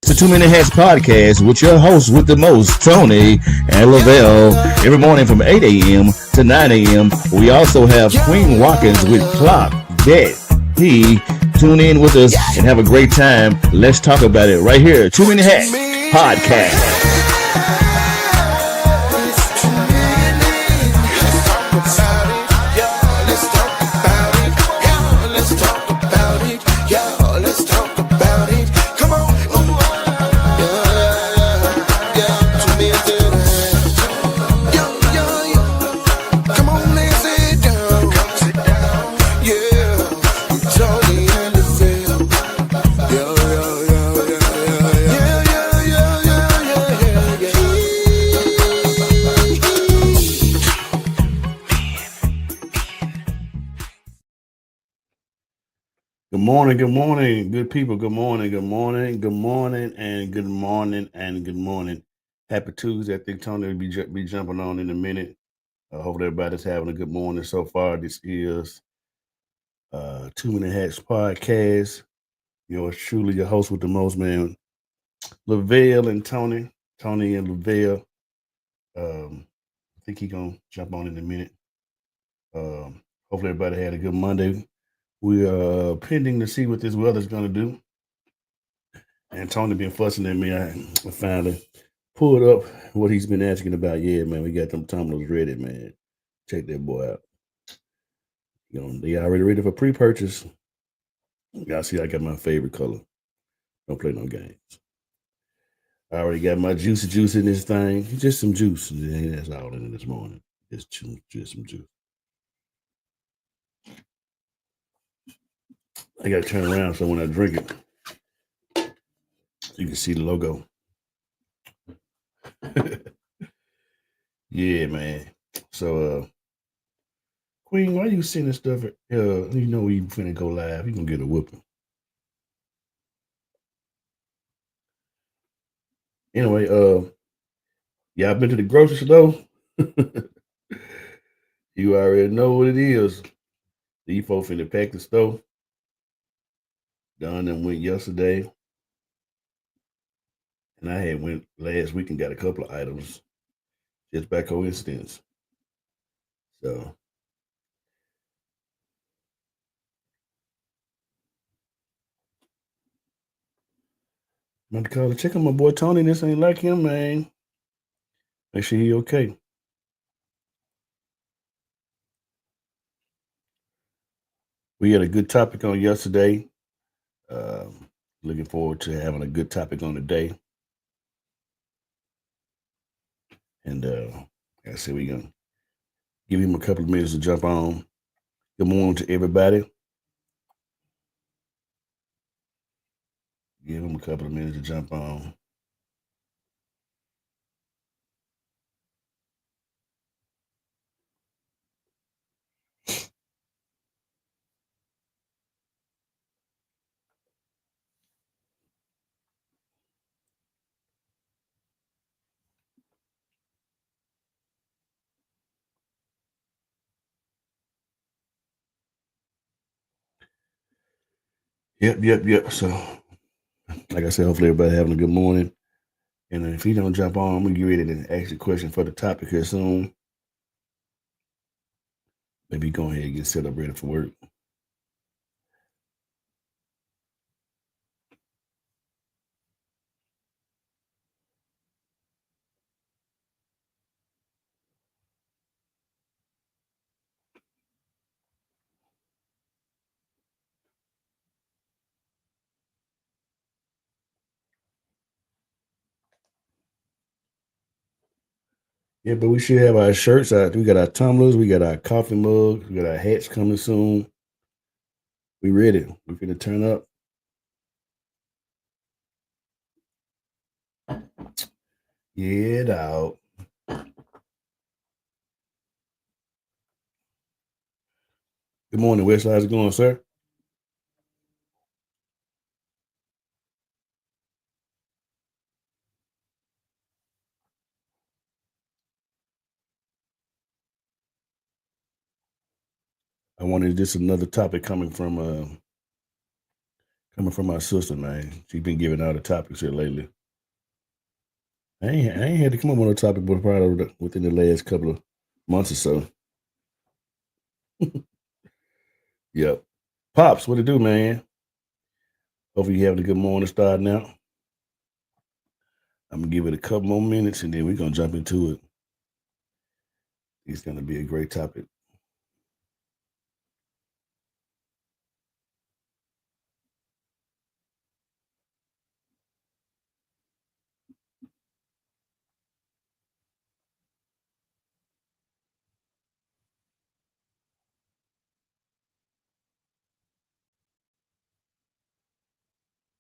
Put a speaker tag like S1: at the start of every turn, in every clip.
S1: the Too Many Hats podcast with your host with the most, Tony and Lavelle. Every morning from 8 a.m. to 9 a.m. We also have Queen Watkins with Clock That He. Tune in with us and have a great time. Let's talk about it right here. Too Many Hats podcast. Good morning, good people. Good morning, good morning, good morning, and good morning, and good morning. Happy Tuesday. I think Tony will be jumping on in a minute. I hope everybody's having a good morning so far. This is Too Many Hats podcast. Yours truly, your host with the most, man, Lavelle and Tony. Tony and Lavelle. I think he gonna jump on in a minute. Hopefully everybody had a good Monday. We are pending to see what this weather's gonna do. And Tony been fussing at me. I finally pulled up what he's been asking about. Yeah, man, we got them tumblers ready, man. Check that boy out. They already ready for pre-purchase. Y'all see, I got my favorite color. Don't play no games. I already got my juice in this thing. Just some juice. That's all in it this morning. Just some juice. I got to turn around so when I drink it, you can see the logo. Yeah, man. So, Queen, why you sending stuff? You know we finna go live. You gonna get a whooping. Anyway, y'all been to the grocery store? You already know what it is. These folks finna pack the store. Don and went yesterday, and I had went last week and got a couple of items just by coincidence. So I'm about to call to check on my boy Tony. This ain't like him, man. Make sure he okay. We had a good topic on yesterday. Looking forward to having a good topic on today. And like I said, we're gonna give him a couple of minutes to jump on. Good morning to everybody. Give him a couple of minutes to jump on. Yep. So, like I said, hopefully everybody having a good morning. And if he don't jump on, I'm gonna get ready to ask the question for the topic here soon. Maybe go ahead and get set up ready for work. Yeah, but we should have our shirts out. We got our tumblers, we got our coffee mugs, we got our hats coming soon. We ready. We finna turn up. Yeah, dog. Good morning, West. How's it going, sir? I wanted just another topic coming from Coming from my sister, man. She's been giving out the topics here lately. I ain't had to come up with a topic, but probably within the last couple of months or so. Yep. Pops, what it do, man? Hopefully you having a good morning starting out. I'm gonna give it a couple more minutes and then we're gonna jump into it. It's gonna be a great topic.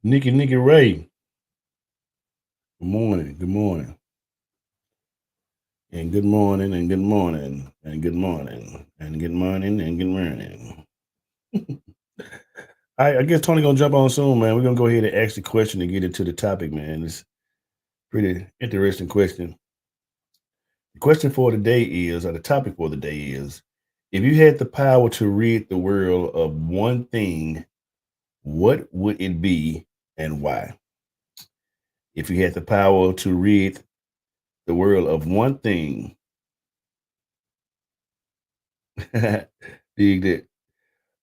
S1: Nikki Ray. Good morning. Good morning. And good morning and good morning and good morning and good morning and good morning. I guess Tony gonna jump on soon, man. We're gonna go ahead and ask the question and get into the topic, man. It's pretty interesting question. The question for the day is, or the topic for the day is, if you had the power to rid the world of one thing, what would it be and why? If you had the power to rid the world of one thing, dig that.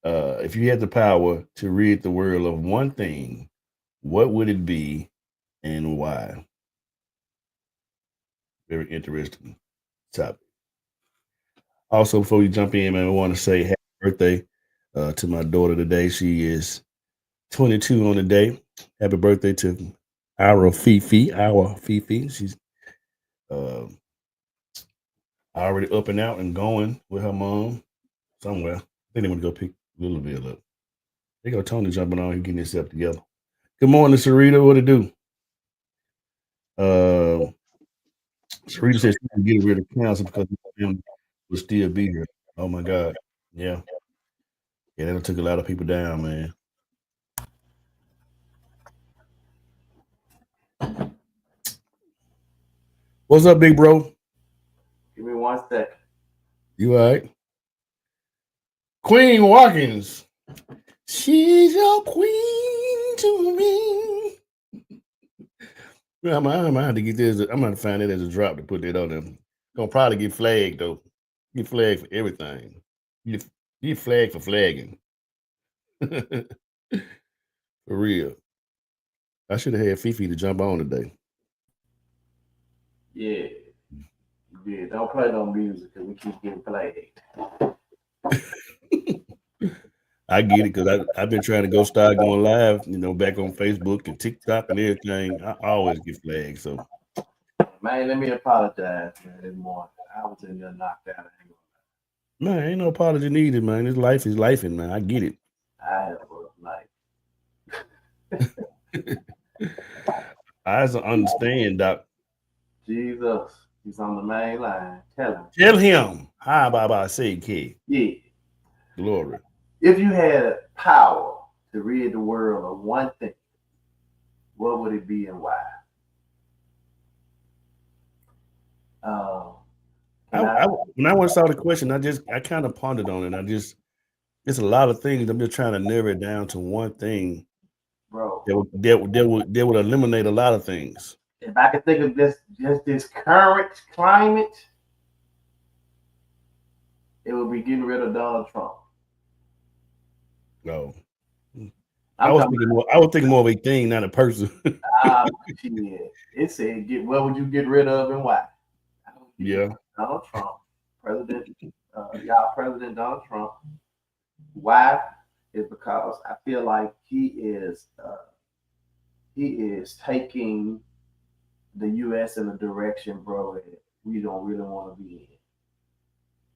S1: If you had the power to rid the world of one thing, what would it be and why? Very interesting topic. Also, before we jump in, man, I want to say happy birthday to my daughter today. She is 22 on the day. Happy birthday to our Fifi. Our Fifi. She's uh, already up and out and going with her mom somewhere. I think they want to go pick Littleville up. They go Tony jumping on. He getting himself together. Good morning, Sarita. What to do? Uh, Sarita says she can get rid of cancer because him will still be here. Oh my God. Yeah. Yeah, that took a lot of people down, man. What's up, big bro?
S2: Give me 1 second.
S1: You all right? Queen Watkins. She's your queen to me. I'm gonna have to get this. I'm gonna find it as a drop to put that on them. Gonna probably get flagged though. Get flagged for everything. Get, get flagged for flagging. For real. I should have had Fifi to jump on today.
S2: Yeah, yeah. Don't play no music because we keep getting played.
S1: I get it because I've been trying to go start going live, back on Facebook and TikTok and everything. I always get flagged. So
S2: Man, let me apologize, man, this morning. I was in there knocked out.
S1: man, ain't no apology needed, man. This life is life, and man, I get it.
S2: I had a rough night.
S1: I also understand, Doc.
S2: Jesus, he's on the main line. Tell him.
S1: Tell him, hi, Baba, say, kid,
S2: Yeah.
S1: glory.
S2: If you had power to rid the world of one thing, what would it be and why? Um, can I,
S1: When I saw the question, I kind of pondered on it. It's a lot of things. I'm just trying to narrow it down to one thing
S2: bro?
S1: that would eliminate a lot of things.
S2: If I could think of just this current climate, it would be getting rid of Donald Trump.
S1: No,
S2: I'm talking
S1: I was thinking more of a thing, not a person.
S2: about shit. It said, what would you get rid of and why?
S1: Yeah.
S2: Donald Trump, y'all President Donald Trump. Why? Is because I feel like he is taking the U.S. in a direction, bro, that we don't really want to be in.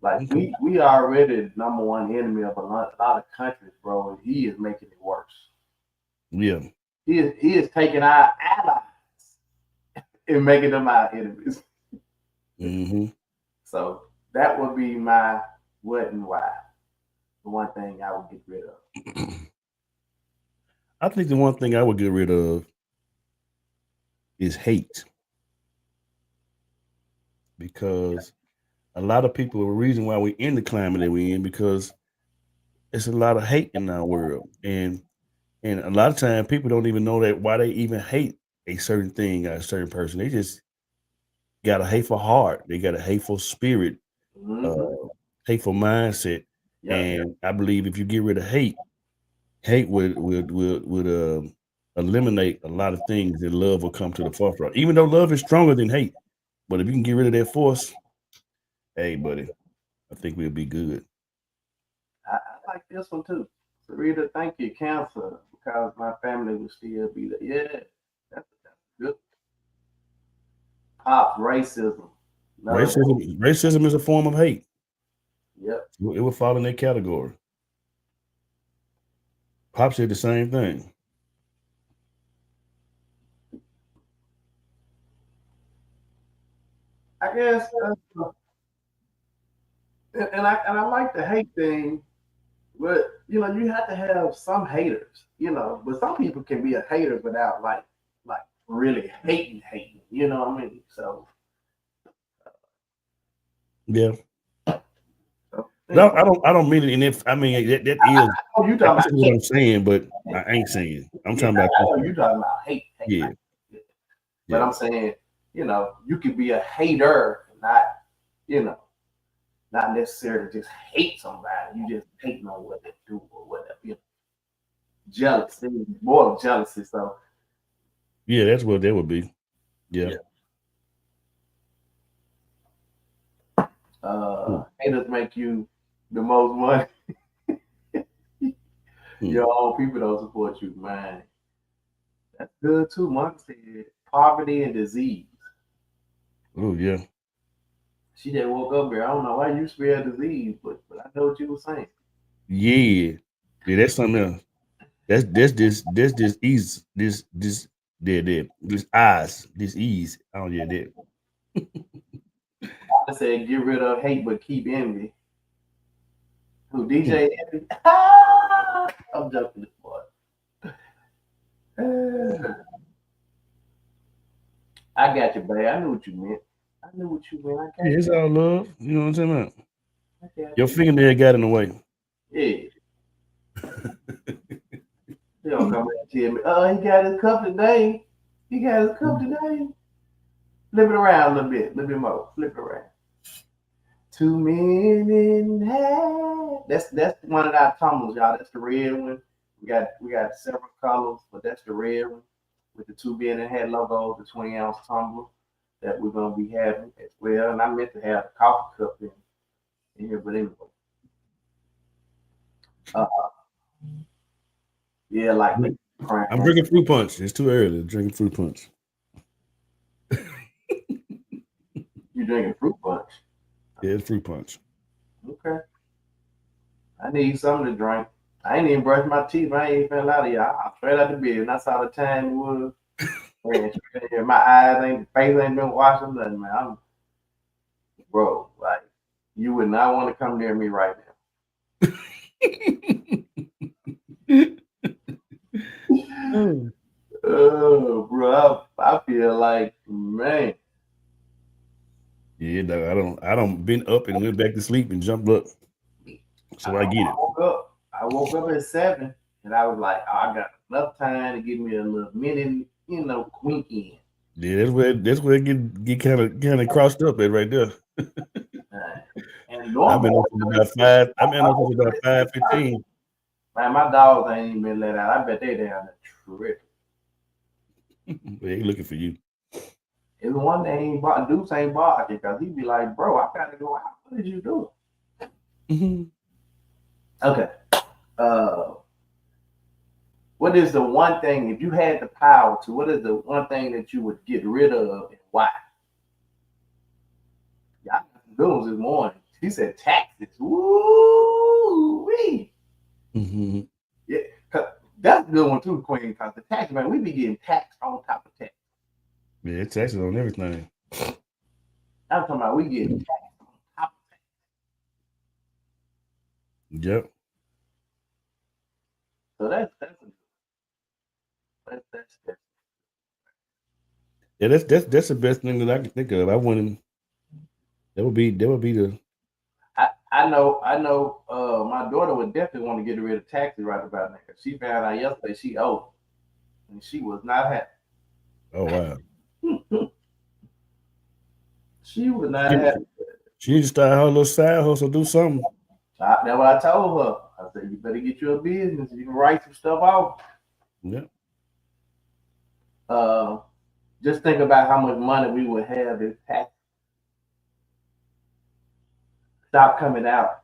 S2: Like
S1: Okay.
S2: we already the number one enemy of a lot of countries, bro, and he is making it worse.
S1: Yeah.
S2: He is taking our allies and making them our enemies.
S1: Hmm.
S2: So that would be my what and why. The one thing I would get rid of.
S1: I think the one thing I would get rid of is hate because a lot of people, the reason why we're in the climate that we're in, because it's a lot of hate in our world. And And a lot of times people don't even know that why they even hate a certain thing or a certain person. They just got a hateful heart. They got a hateful spirit, uh,
S2: Mm-hmm.
S1: hateful mindset.
S2: Yep.
S1: And I believe if you get rid of hate, hate would eliminate a lot of things, and love will come to the forefront. Even though love is stronger than hate, but if you can get rid of that force, hey, buddy, I think we'll be good.
S2: I like this one too. Sarita, thank you, Cancer, because my family will still be there. Yeah, that's good. Pop racism. Another one.
S1: Racism is a form of hate.
S2: Yep.
S1: It would fall in that category. Pop said the same thing.
S2: I guess, and I like the hate thing, but you have to have some haters, but some people can be a hater without like really hating. You know what I mean?
S1: Yeah. No,
S2: So
S1: I don't mean it. And if I mean that is
S2: oh, you talking
S1: that's
S2: about
S1: what
S2: hate?
S1: I'm saying, but I ain't saying. I'm
S2: Yeah,
S1: talking about
S2: I know you talking about hate,
S1: yeah,
S2: like, but
S1: yeah,
S2: I'm saying, you could be a hater, not, you know, not necessarily just hate somebody. You just hating on what they do or whatever. Jealous, more of jealousy. So,
S1: yeah. That's what that would be. Yeah.
S2: yeah.
S1: Hmm.
S2: Haters make you the most money.
S1: Hmm.
S2: Your own people don't support you, man. That's good too. Monica said poverty and disease.
S1: Oh yeah,
S2: She just woke up here. I don't know why you spell disease, but I know what you were saying.
S1: yeah, yeah. That's something else. That's this ease this eyes this ease. Oh yeah, that.
S2: I said get rid of hate but keep envy. Who
S1: Hmm.
S2: DJ Envy? I'm joking this boy. I got you, babe. I knew what you meant. I knew what you meant. I got
S1: Yeah, it's all love. You know what I'm talking about?
S2: you. I got
S1: Your
S2: you.
S1: fingernail got in the way.
S2: Yeah. They don't come back and tell me, oh, he got his cup today. He got his cup today. Flip it around a little bit more. Flip it around. 2 men in half. That's one of our tumblers, y'all. That's the red one. We got several colors, but that's the red one with the 2 men in half logo, the 20-ounce tumbler that we're gonna be having as well. And I meant to have the coffee cup in here, but anyway. Uh, yeah, like the crying.
S1: I'm drinking fruit punch. It's too early. Drinking fruit punch.
S2: You drinking fruit punch.
S1: Yeah, it's fruit punch.
S2: Okay. I need something to drink. I ain't even brushed my teeth. I ain't even lie to y'all. I straight out the bed and I saw the time it was. Man, straight in here. My eyes ain't, face ain't been washing nothing, man. Bro, like, you would not want to come near me right now.
S1: Oh.
S2: Oh, bro, I feel like, man.
S1: Yeah, dog, I don't been up and went back to sleep and jumped up.
S2: I,
S1: So I get
S2: I
S1: it.
S2: woke up. I woke up at 7, and I was like, oh, I got enough time to give me a little minute, quink in.
S1: Yeah, that's where it get kind of crossed up at right there.
S2: Uh, and
S1: I've been
S2: normal,
S1: up since about five. I've been up since about 5:15.
S2: man, my dogs ain't even been let out. I bet they down the trip.
S1: They looking for you.
S2: It's one day Deuce ain't barking because he be like, bro, I gotta go out. What did you do?
S1: Mhm.
S2: Okay. Uh, what is the one thing, if you had the power to, what is the one thing that you would get rid of and why? Y'all got some good ones this morning. He said taxes. Woo wee.
S1: Mhm.
S2: Yeah, 'cause that's a good one too, Queen. Because the tax man, we be getting taxed on top of tax.
S1: Yeah, taxes on everything.
S2: I'm talking about we getting taxed on top of tax.
S1: Yep.
S2: So that's
S1: Yeah, that's the best thing that I can think of. I wouldn't. That would be the.
S2: I know. My daughter would definitely want to get rid of taxes right about now. She found out yesterday she owed, and she was not happy.
S1: Oh wow.
S2: She was not
S1: She,
S2: happy.
S1: she need to start her little side hustle, do something.
S2: That's what I told her. I said, you better get you a business. You can write some stuff off.
S1: Yeah.
S2: Uh, just think about how much money we would have if tax stopped coming out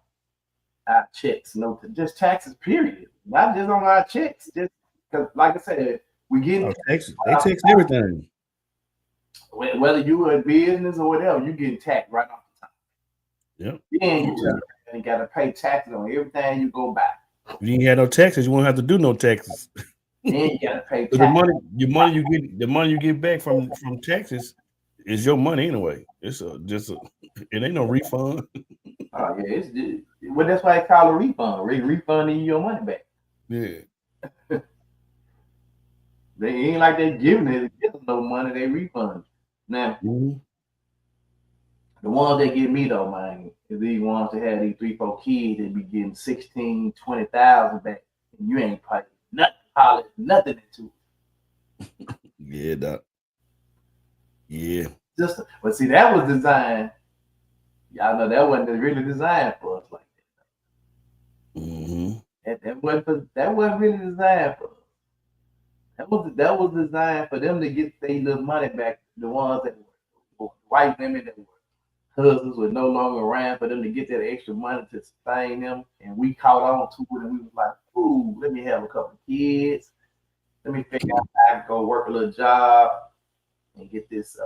S2: our checks. No, just taxes. Period. Not just on our checks. Just because, like I said, we
S1: Oh,
S2: getting
S1: Texas. They tax everything.
S2: whether you are a business or whatever, you getting taxed right off the top.
S1: Yep.
S2: Then you got to pay taxes on everything you go buy.
S1: If you ain't had no taxes, you won't have to do no taxes.
S2: Then you got to pay
S1: But
S2: tax.
S1: the money you get back from taxes is your money anyway. It's it ain't no refund.
S2: Oh yeah, well that's why they call it a refund. They refunding you your money back.
S1: Yeah.
S2: They ain't like they giving it no money. They refund. Now
S1: Mhm.
S2: the ones that get me though, man, is these ones that had these 3, 4 kids that be getting 16, 20,000 back, and you ain't paying nothing into it.
S1: Yeah, doc. Yeah.
S2: But see, that was designed. Y'all know that wasn't really designed for us like that.
S1: Mm-hmm.
S2: That wasn't really designed for us. That was designed for them to get their little money back. The ones that were white women that were husbands were no longer around for them to get that extra money to sustain them. And we caught on to it and we was like, ooh, let me have a couple of kids. Let me figure out how I can go work a little job and get this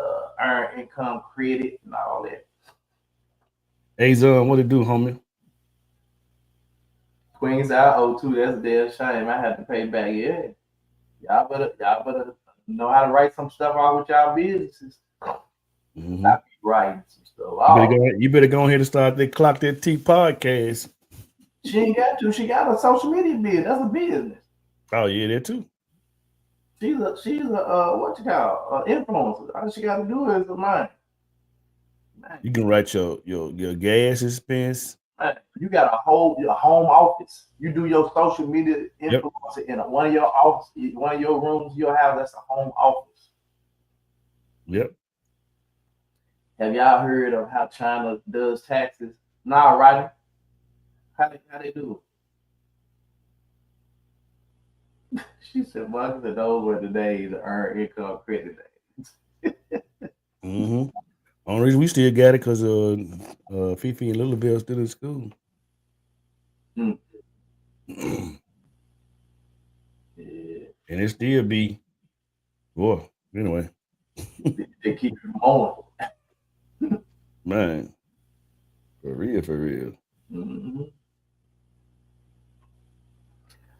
S2: earned income credit and all that.
S1: Hey, Zon, what it do, homie?
S2: Queens out O2, that's a damn shame. I had to pay back. Yeah. Y'all better know how to write some stuff out with y'all businesses.
S1: Mm-hmm.
S2: I be writing some stuff.
S1: You better go ahead and start that Clock That T podcast.
S2: She ain't got to. She got a social media business. That's a business.
S1: Oh yeah, that too.
S2: She's a what you call influencer. All she got to do is a mind.
S1: You can write your gas expense.
S2: Man, you got your home office. You do your social media
S1: Yep.
S2: influencer in one of your office, one of your rooms. You'll have that's a home office.
S1: Yep.
S2: Have y'all heard of how China does taxes? Nah, right? How they do it? She said, "Marcus said those were the days to earn income credit days."
S1: Mm-hmm. Only reason we still got it because Fifi and Little Bell still in school.
S2: Mm.
S1: And
S2: Yeah,
S1: it still be, boy. Anyway,
S2: they keep it going.
S1: man, for real, for real.
S2: Mm-hmm.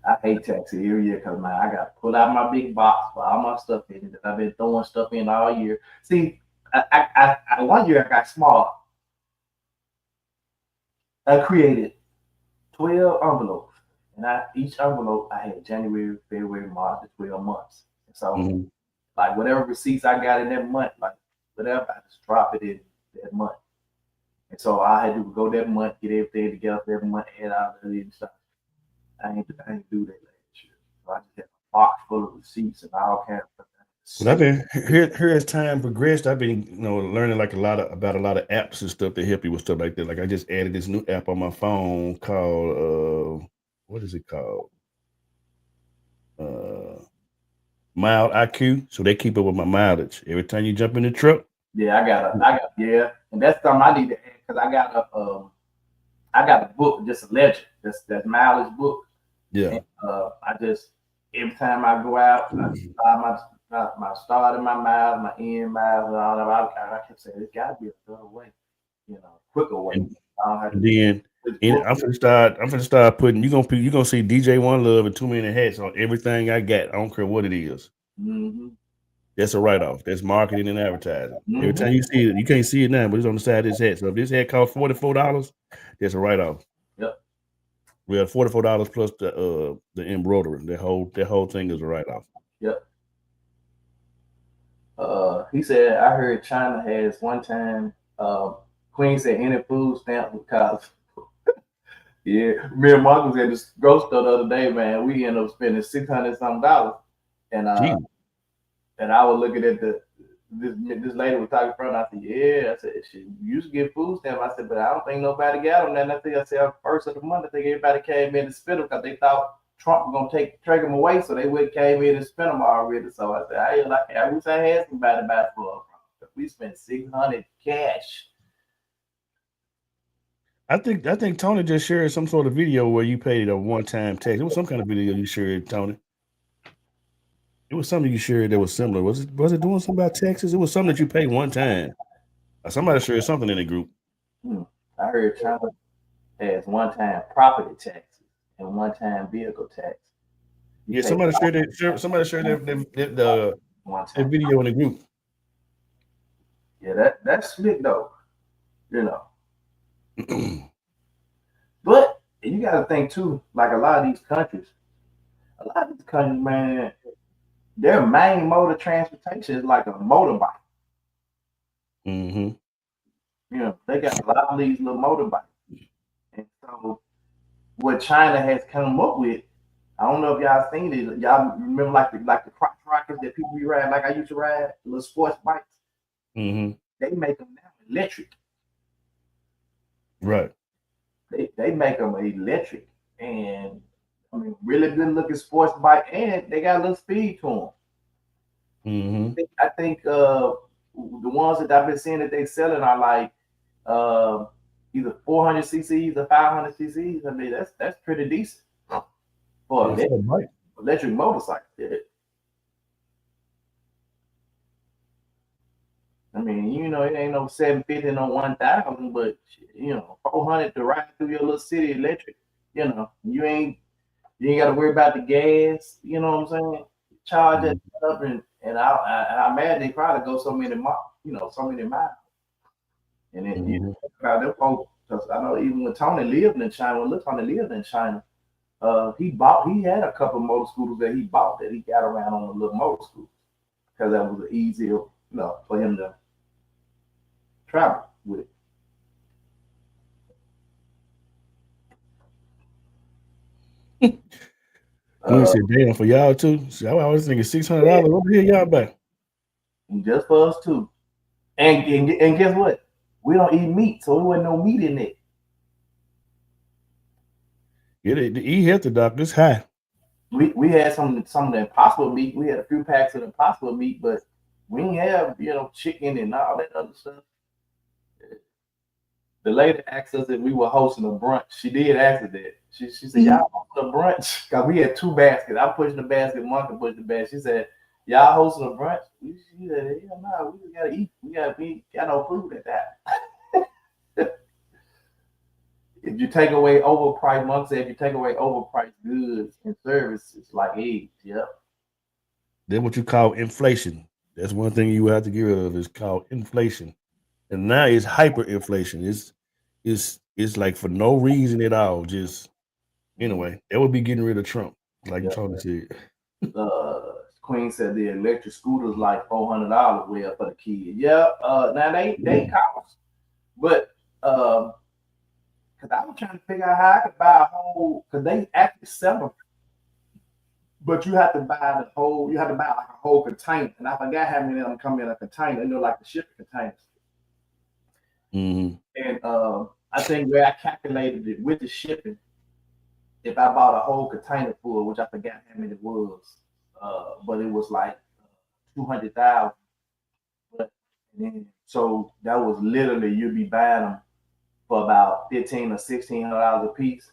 S2: I hate taxi every year because man, I got to pull out my big box for all my stuff in it that I've been throwing stuff in all year. See, I one year I got smart. I created 12 envelopes, and each envelope I had January, February, March, the 12 months. And so,
S1: Mm-hmm.
S2: like whatever receipts I got in that month, like whatever, I just drop it in that month. And so I had to go that month, get everything together for every month, add all the other stuff. I ain't do that last year. So I just had a box full of receipts and all kinds of
S1: But I've
S2: stuff.
S1: been here as time progressed. I've been learning like about a lot of apps and stuff that help you with stuff like that. Like I just added this new app on my phone called what is it called? Uh, Mile IQ. So they keep up with my mileage every time you jump in the truck.
S2: Yeah, yeah, and that's something I need to add because I got a book, just a ledger, that's mileage book.
S1: Yeah.
S2: And I just every time I go out, I start my start of my miles, my end miles, and all that. I kept saying there's got to be a better way, quicker way.
S1: And
S2: I don't have to
S1: then I'm gonna start putting you gonna see DJ One Love and Too Many Hats on everything I got. I don't care what it is.
S2: Mm-hmm.
S1: That's a write off. That's marketing and advertising.
S2: Mm-hmm.
S1: Every time you see it, you can't see it now, but it's on the side of this hat. So if this hat costs $44, that's a write off.
S2: Yep.
S1: We have $44 plus the embroidery. That whole thing is a write off.
S2: Yep. He said I heard China has one time. Queen said any food stamp would cost Yeah, me and Mark was at this grocery store the other day, man. We ended up spending $600 something, and
S1: Gee,
S2: and I was looking at this lady was talking in front. I said, yeah, I said she used to get food stamp. I said, but I don't think nobody got them. And I said first of the month, I think everybody came in to spend them because they thought Trump was gonna take them away, so they would came in and spent them already. So I said, I wish I had somebody to buy for. We spent 600 cash.
S1: I think Tony just shared some sort of video where you paid a one-time tax. It was some kind of video you shared, Tony. It was something you shared that was similar. Was it doing something about taxes? It was something that you paid one time. Somebody shared something in the group.
S2: I heard China has one-time property taxes and one-time vehicle tax.
S1: Yeah, somebody shared that video in the group.
S2: Yeah, that's slick though, you know. But you got to think too, like a lot of these countries, man, their main mode of transportation is like a motorbike.
S1: Mm-hmm.
S2: You know, they got a lot of these little motorbikes, and so what China has come up with, I don't know if y'all seen it. Y'all remember like the crotch rockets that people be riding, like I used to ride, little sports bikes.
S1: Mm-hmm.
S2: They make them now electric.
S1: Right.
S2: They make them electric, and I mean, really good looking sports bike, and they got a little speed to them.
S1: Mm-hmm.
S2: I think the ones that I've been seeing that they selling are like either 400 cc's or 500 cc's. I mean, that's pretty decent for electric motorcycle. Yeah. I mean, you know, it ain't no 750, no 1,000, but you know, 400 to ride through your little city electric. You know, you ain't got to worry about the gas. You know what I'm saying? Charge it up, and I imagine they probably go so many miles. You know, so many miles. And then you know, about them folks, because I know even when Tony lived in China, when Tony lived in China, he had a couple of motor scooters that he bought that he got around on a little motor scooter because that was easier, you know, for him to travel with it.
S1: Queen said, "Damn, for y'all too." So I was thinking $600 over here, y'all back.
S2: Just for us too. And guess what? We don't eat meat, so there wasn't no meat in it.
S1: Yeah, the eat healthy doctor's high.
S2: We had some of the Impossible meat. We had a few packs of Impossible meat, but we didn't have, you know, chicken and all that other stuff. The lady asked us if we were hosting a brunch. She did ask us that. She said, "Y'all hosting a brunch?" Because we had two baskets. I'm pushing the basket, Monica pushed the basket. She said, "Y'all hosting a brunch?" She said, "Yeah, no, we just gotta eat. We got no food at that." If you take away overpriced, Monk said, if you take away overpriced goods and services like eggs, yep.
S1: Then what you call inflation. That's one thing you have to get rid of is called inflation. And now it's hyperinflation. It's like for no reason at all. Just anyway, that would be getting rid of Trump, like Tony said.
S2: Queen said the electric scooters like $400 well for the kid. Yeah, now they cost, but because I was trying to figure out how I could buy a whole, because they actually sell them, but you have to buy the whole. You have to buy like a whole container, and I forgot how many of them come in a container. You know, like the shipping containers.
S1: Mm-hmm.
S2: And I think where I calculated it with the shipping, if I bought a whole container full, which I forgot how many it was, but it was like 200,000. So that was literally you'd be buying them for about $1,500 or $1,600 a piece.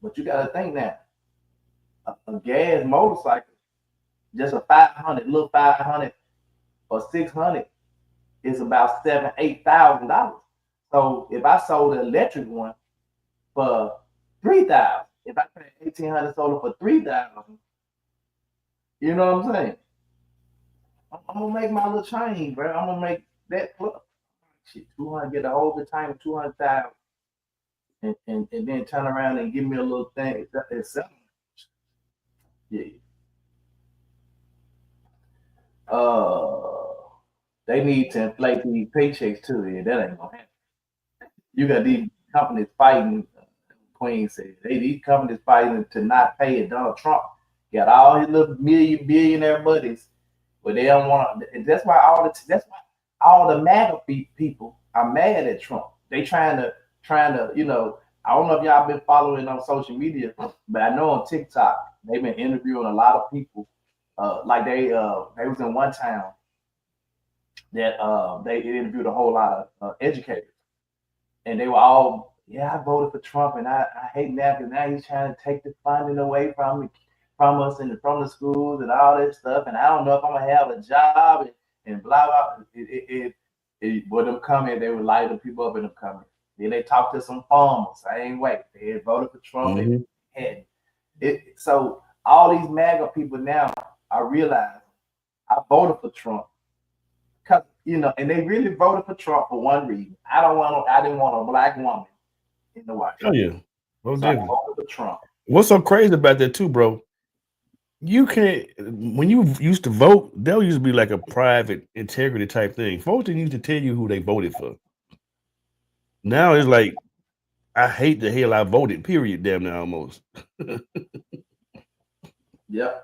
S2: But you got to think that a gas motorcycle, just a 500, little 500 or 600, is about $7,000-8,000. So if I sold the electric one for $3,000, if I paid $1,800 sold it for $3,000, you know what I'm saying? I'm gonna make my little change, bro. I'm gonna make that plus shit 200, get a whole container, 200,000, and then turn around and give me a little thing. It's yeah. They need to inflate these paychecks too. Yeah, that ain't gonna happen. You got these companies fighting Queen said. These companies fighting to not pay it. Donald Trump got all his little billionaire buddies, but they don't want to. That's why all the MAGA people are mad at Trump. They trying to I don't know if y'all been following on social media, but I know on TikTok they've been interviewing a lot of people. Like they was in one town that they interviewed a whole lot of educators, and they were all, yeah, I voted for Trump, and I hate that because now he's trying to take the funding away from us and from the schools and all that stuff, and I don't know if I'm gonna have a job and blah blah. With them coming, they would light the people up in them coming. Then they talked to some farmers. Same way, they had voted for Trump.
S1: Mm-hmm.
S2: They had it. So all these MAGA people now are realizing I voted for Trump. Cause and they really voted for Trump for one reason. I didn't want a black woman in the White House.
S1: Oh yeah, well,
S2: so I voted for Trump.
S1: What's so crazy about that too, bro? You can't. When you used to vote, there used to be like a private integrity type thing. Folks didn't used to tell you who they voted for. Now it's like, I hate the hell I voted. Period. Damn near almost.
S2: Yep.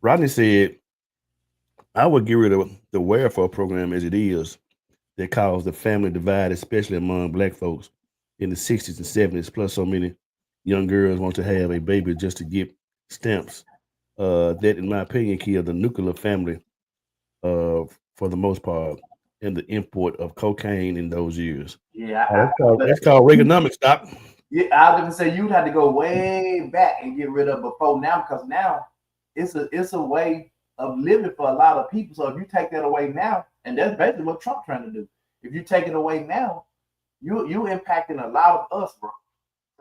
S1: Rodney said, I would get rid of the welfare program as it is that caused the family divide, especially among black folks in the 60s and 70s. Plus, so many young girls want to have a baby just to get stamps. That, in my opinion, killed the nuclear family for the most part, and the import of cocaine in those years.
S2: Yeah.
S1: That's called Reaganomics, Doc.
S2: Yeah, I was gonna say you'd have to go way back and get rid of before now, because now it's a way of living for a lot of people. So if you take that away now, and that's basically what Trump's trying to do. If you take it away now, you impacting a lot of us, bro.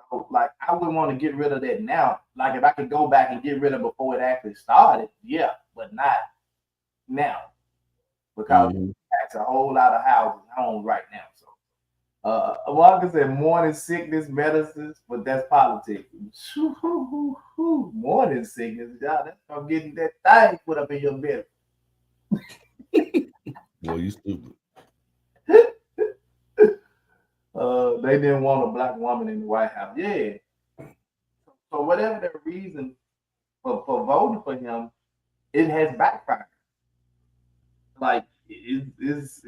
S2: So like I wouldn't want to get rid of that now. Like if I could go back and get rid of before it actually started, yeah, but not now. Because it impacts a whole lot of houses homes right now. So well, I can say morning sickness medicines, but that's politics. Morning sickness, y'all. That's from getting that thing put up in your belly.
S1: Boy, you stupid.
S2: They didn't want a black woman in the White House. Yeah. So whatever their reason for voting for him, it has backfired. Like it just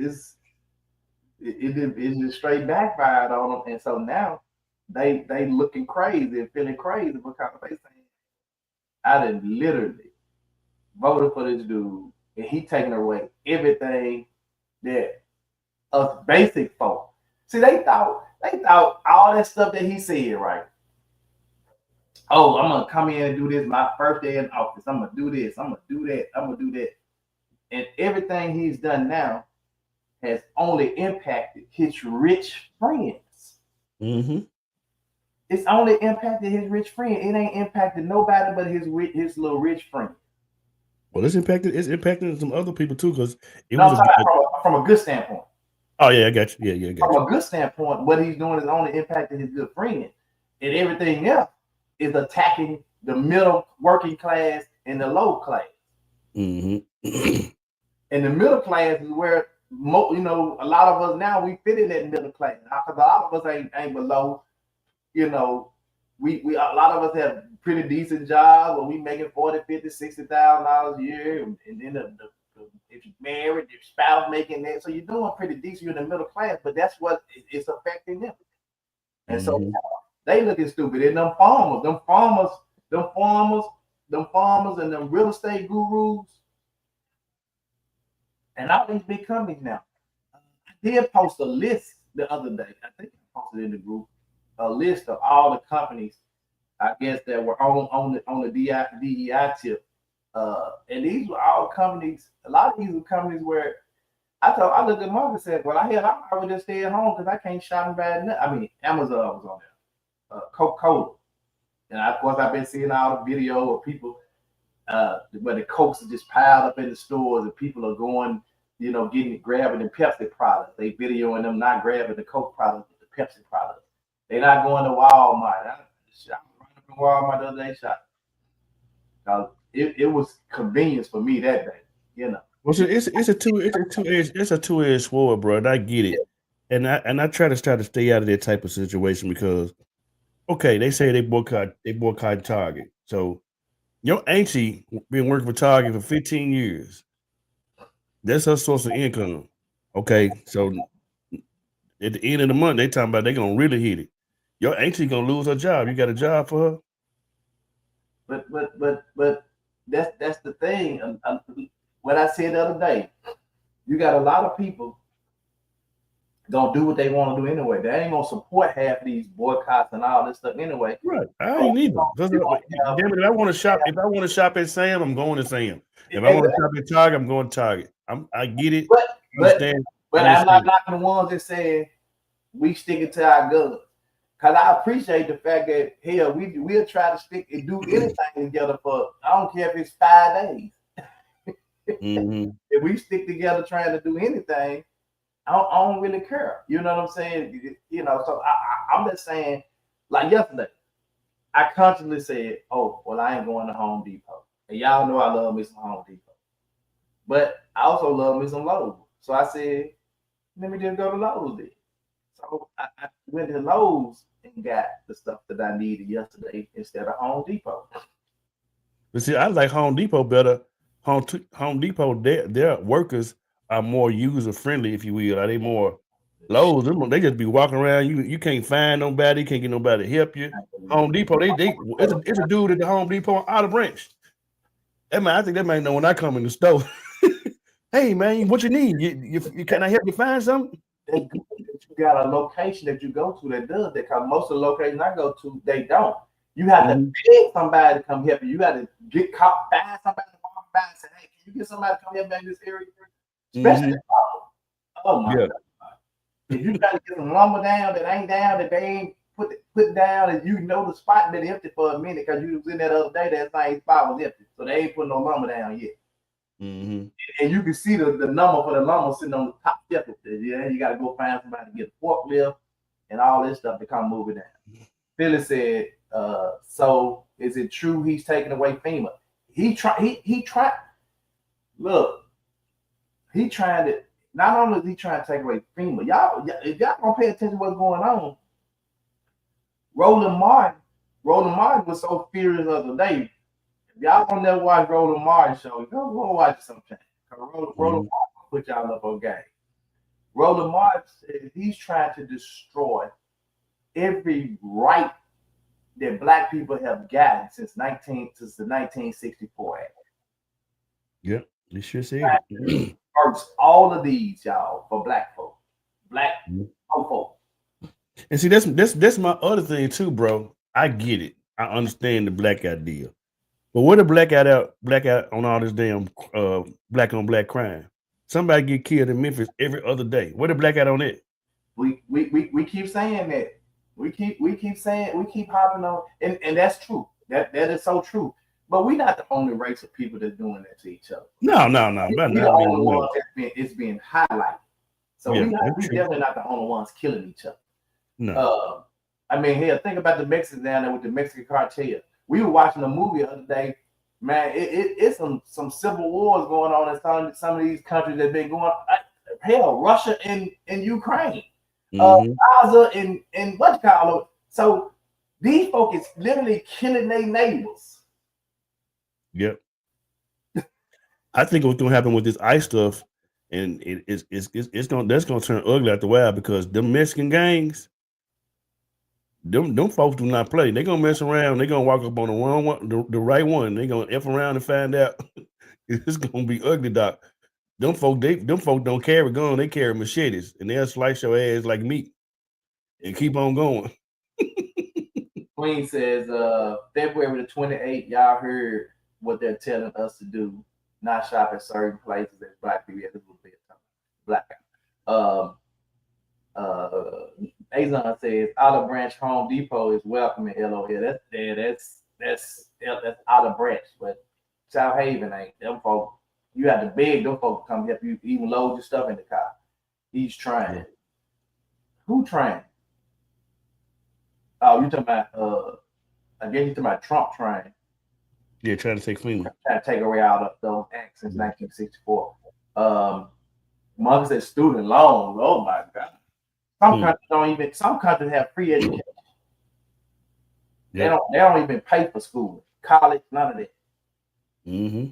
S2: straight backfired on them, and so now they looking crazy and feeling crazy because they saying, I done literally voted for this dude, and he taking away everything that us basic folk. See, they thought all that stuff that he said, right? Oh, I'm gonna come in and do this my first day in office. I'm gonna do this. I'm gonna do that. I'm gonna do that. And everything he's done now has only impacted his rich friends.
S1: Mm-hmm.
S2: It's only impacted his rich friend. It ain't impacted nobody but his little rich friend.
S1: Well, it's impacting some other people too, because
S2: from a good standpoint.
S1: Oh yeah, I got you. Yeah, I got you.
S2: From a good standpoint, what he's doing is only impacting his good friend, and everything else is attacking the middle working class and the low class.
S1: Mm-hmm.
S2: And the middle class is where a lot of us now we fit in that middle class because a lot of us ain't below. We a lot of us have pretty decent jobs, but we making $40,000, $50,000, $60,000 a year, and then if you're married, your spouse making that, so you're doing pretty decent. You're in the middle class, but that's what it's affecting them. And so they looking stupid. And them farmers, and them real estate gurus, and all these big companies now. I did post a list the other day. I think I posted in the group a list of all the companies, I guess, that were on the DEI tip. And these were all companies. A lot of these were companies where I looked at Mark and said, "Well, I would just stay at home because I can't shop and buy nothing." I mean, Amazon was on there, Coca-Cola, and of course I've been seeing all the video of people where the Cokes are just piled up in the stores and people are going, grabbing the Pepsi products. They videoing them not grabbing the Coke products, but the Pepsi products. They're not going to Walmart. I was running up in Walmart the other day shopping. It was convenience for me that day,
S1: Well, so it's a two-edged sword, bro. And I get it, and I try to stay out of that type of situation because okay, they say they boycott Target. So your auntie been working for Target for 15 years. That's her source of income. Okay, so at the end of the month, they talking about they gonna really hit it. Your auntie gonna lose her job. You got a job for her?
S2: But that's the thing. What I said the other day, you got a lot of people gonna do what they want to do anyway. They ain't gonna support half these boycotts and all this stuff anyway.
S1: Right. I ain't either. Damn it, if I want to shop at Sam, I'm going to Sam. If I want to shop at Target, I'm going to Target. I get it.
S2: But I'm not knocking the ones that say we sticking to our guns. Cause I appreciate the fact that hell, we'll try to stick and do anything together for I don't care if it's 5 days.
S1: Mm-hmm.
S2: If we stick together trying to do anything, I don't really care. You know what I'm saying? You know, so I'm just saying, like yesterday, I constantly said, "Oh, well, I ain't going to Home Depot." And y'all know I love me some Home Depot, but I also love me some Lowe's. So I said, "Let me just go to Lowe's then." So I went to Lowe's and got the stuff that I needed yesterday instead of Home Depot.
S1: But see, I like Home Depot better. Home Depot, their workers are more user friendly, if you will. Are they more Lowe's? They just be walking around. You can't find nobody. Can't get nobody to help you. Home Depot, it's a dude at the Home Depot out of Branch. That man, I think that man know when I come in the store. Hey man, what you need? You can I help you find something?
S2: You got a location that you go to that does that. Because most of the locations I go to, they don't. You have to beg somebody to come help you. You got to find somebody to walk by and say, "Hey, can you get somebody to come help me in this area?" Especially, oh my God! If you try to get some lumber down that ain't down, that they ain't put down, and you know the spot been empty for a minute because you was in that other day, that same spot was empty, so they ain't putting no lumber down yet.
S1: Mm-hmm.
S2: And you can see the number for the lumber sitting on the top shelf. Yeah, you got to go find somebody to get a forklift and all this stuff to come move it down. Philly said, "So is it true he's taking away FEMA?" He tried. Look, he trying to. Not only is he trying to take away FEMA, if y'all don't pay attention to what's going on, Roland Martin was so furious the other day. If y'all don't never watch Roland Martin show, go watch it sometime. Roland Martin put y'all up on game. Roland Martin said he's trying to destroy every right that Black people have gotten since the 1964 Act.
S1: Yeah, you sure said it.
S2: Works all of these, y'all, for Black folk. Black folk.
S1: And see, that's my other thing too, bro. I get it. I understand the blackout deal. But what a blackout on all this damn black on black crime. Somebody get killed in Memphis every other day. What a blackout on it?
S2: We keep saying that. We keep hopping on, and that's true. That is so true. But we're not the only race of people that's doing that to each other.
S1: No.
S2: We're the only ones it's being highlighted. So we definitely not the only ones killing each other.
S1: No.
S2: I mean, hell, think about the Mexicans down there with the Mexican cartel. We were watching a movie the other day. Man, it's some civil wars going on in some of these countries that been going. Hell, Russia and Ukraine, Gaza and what you call it. So these folks is literally killing their neighbors.
S1: Yep. I think what's gonna happen with this ICE stuff, and that's gonna turn ugly after a while because them Mexican gangs, them folks do not play. They're gonna mess around. They're gonna walk up on the wrong one, the right one. They're gonna F around and find out it's gonna be ugly, doc. Them folk don't carry guns, they carry machetes, and they'll slice your ass like meat and keep on going.
S2: Queen says, February the 28th, y'all heard what they're telling us to do, not shop at certain places as Black people. Yeah, this will be a blackout. Azon says Olive Branch Home Depot is welcoming LOL. That's Olive Branch, but South Haven ain't. Them folks, you have to beg them folks to come help you even load your stuff in the car. He's trying. Who trying? Oh, you talking about I guess you're talking about Trump trying.
S1: Yeah, trying to take FEMA.
S2: Trying to take away all of those acts since 1964. Marcus said student loans. Oh my God. Some countries have free education.
S1: Yep.
S2: They don't even pay for school, college, none of that.
S1: Mm-hmm.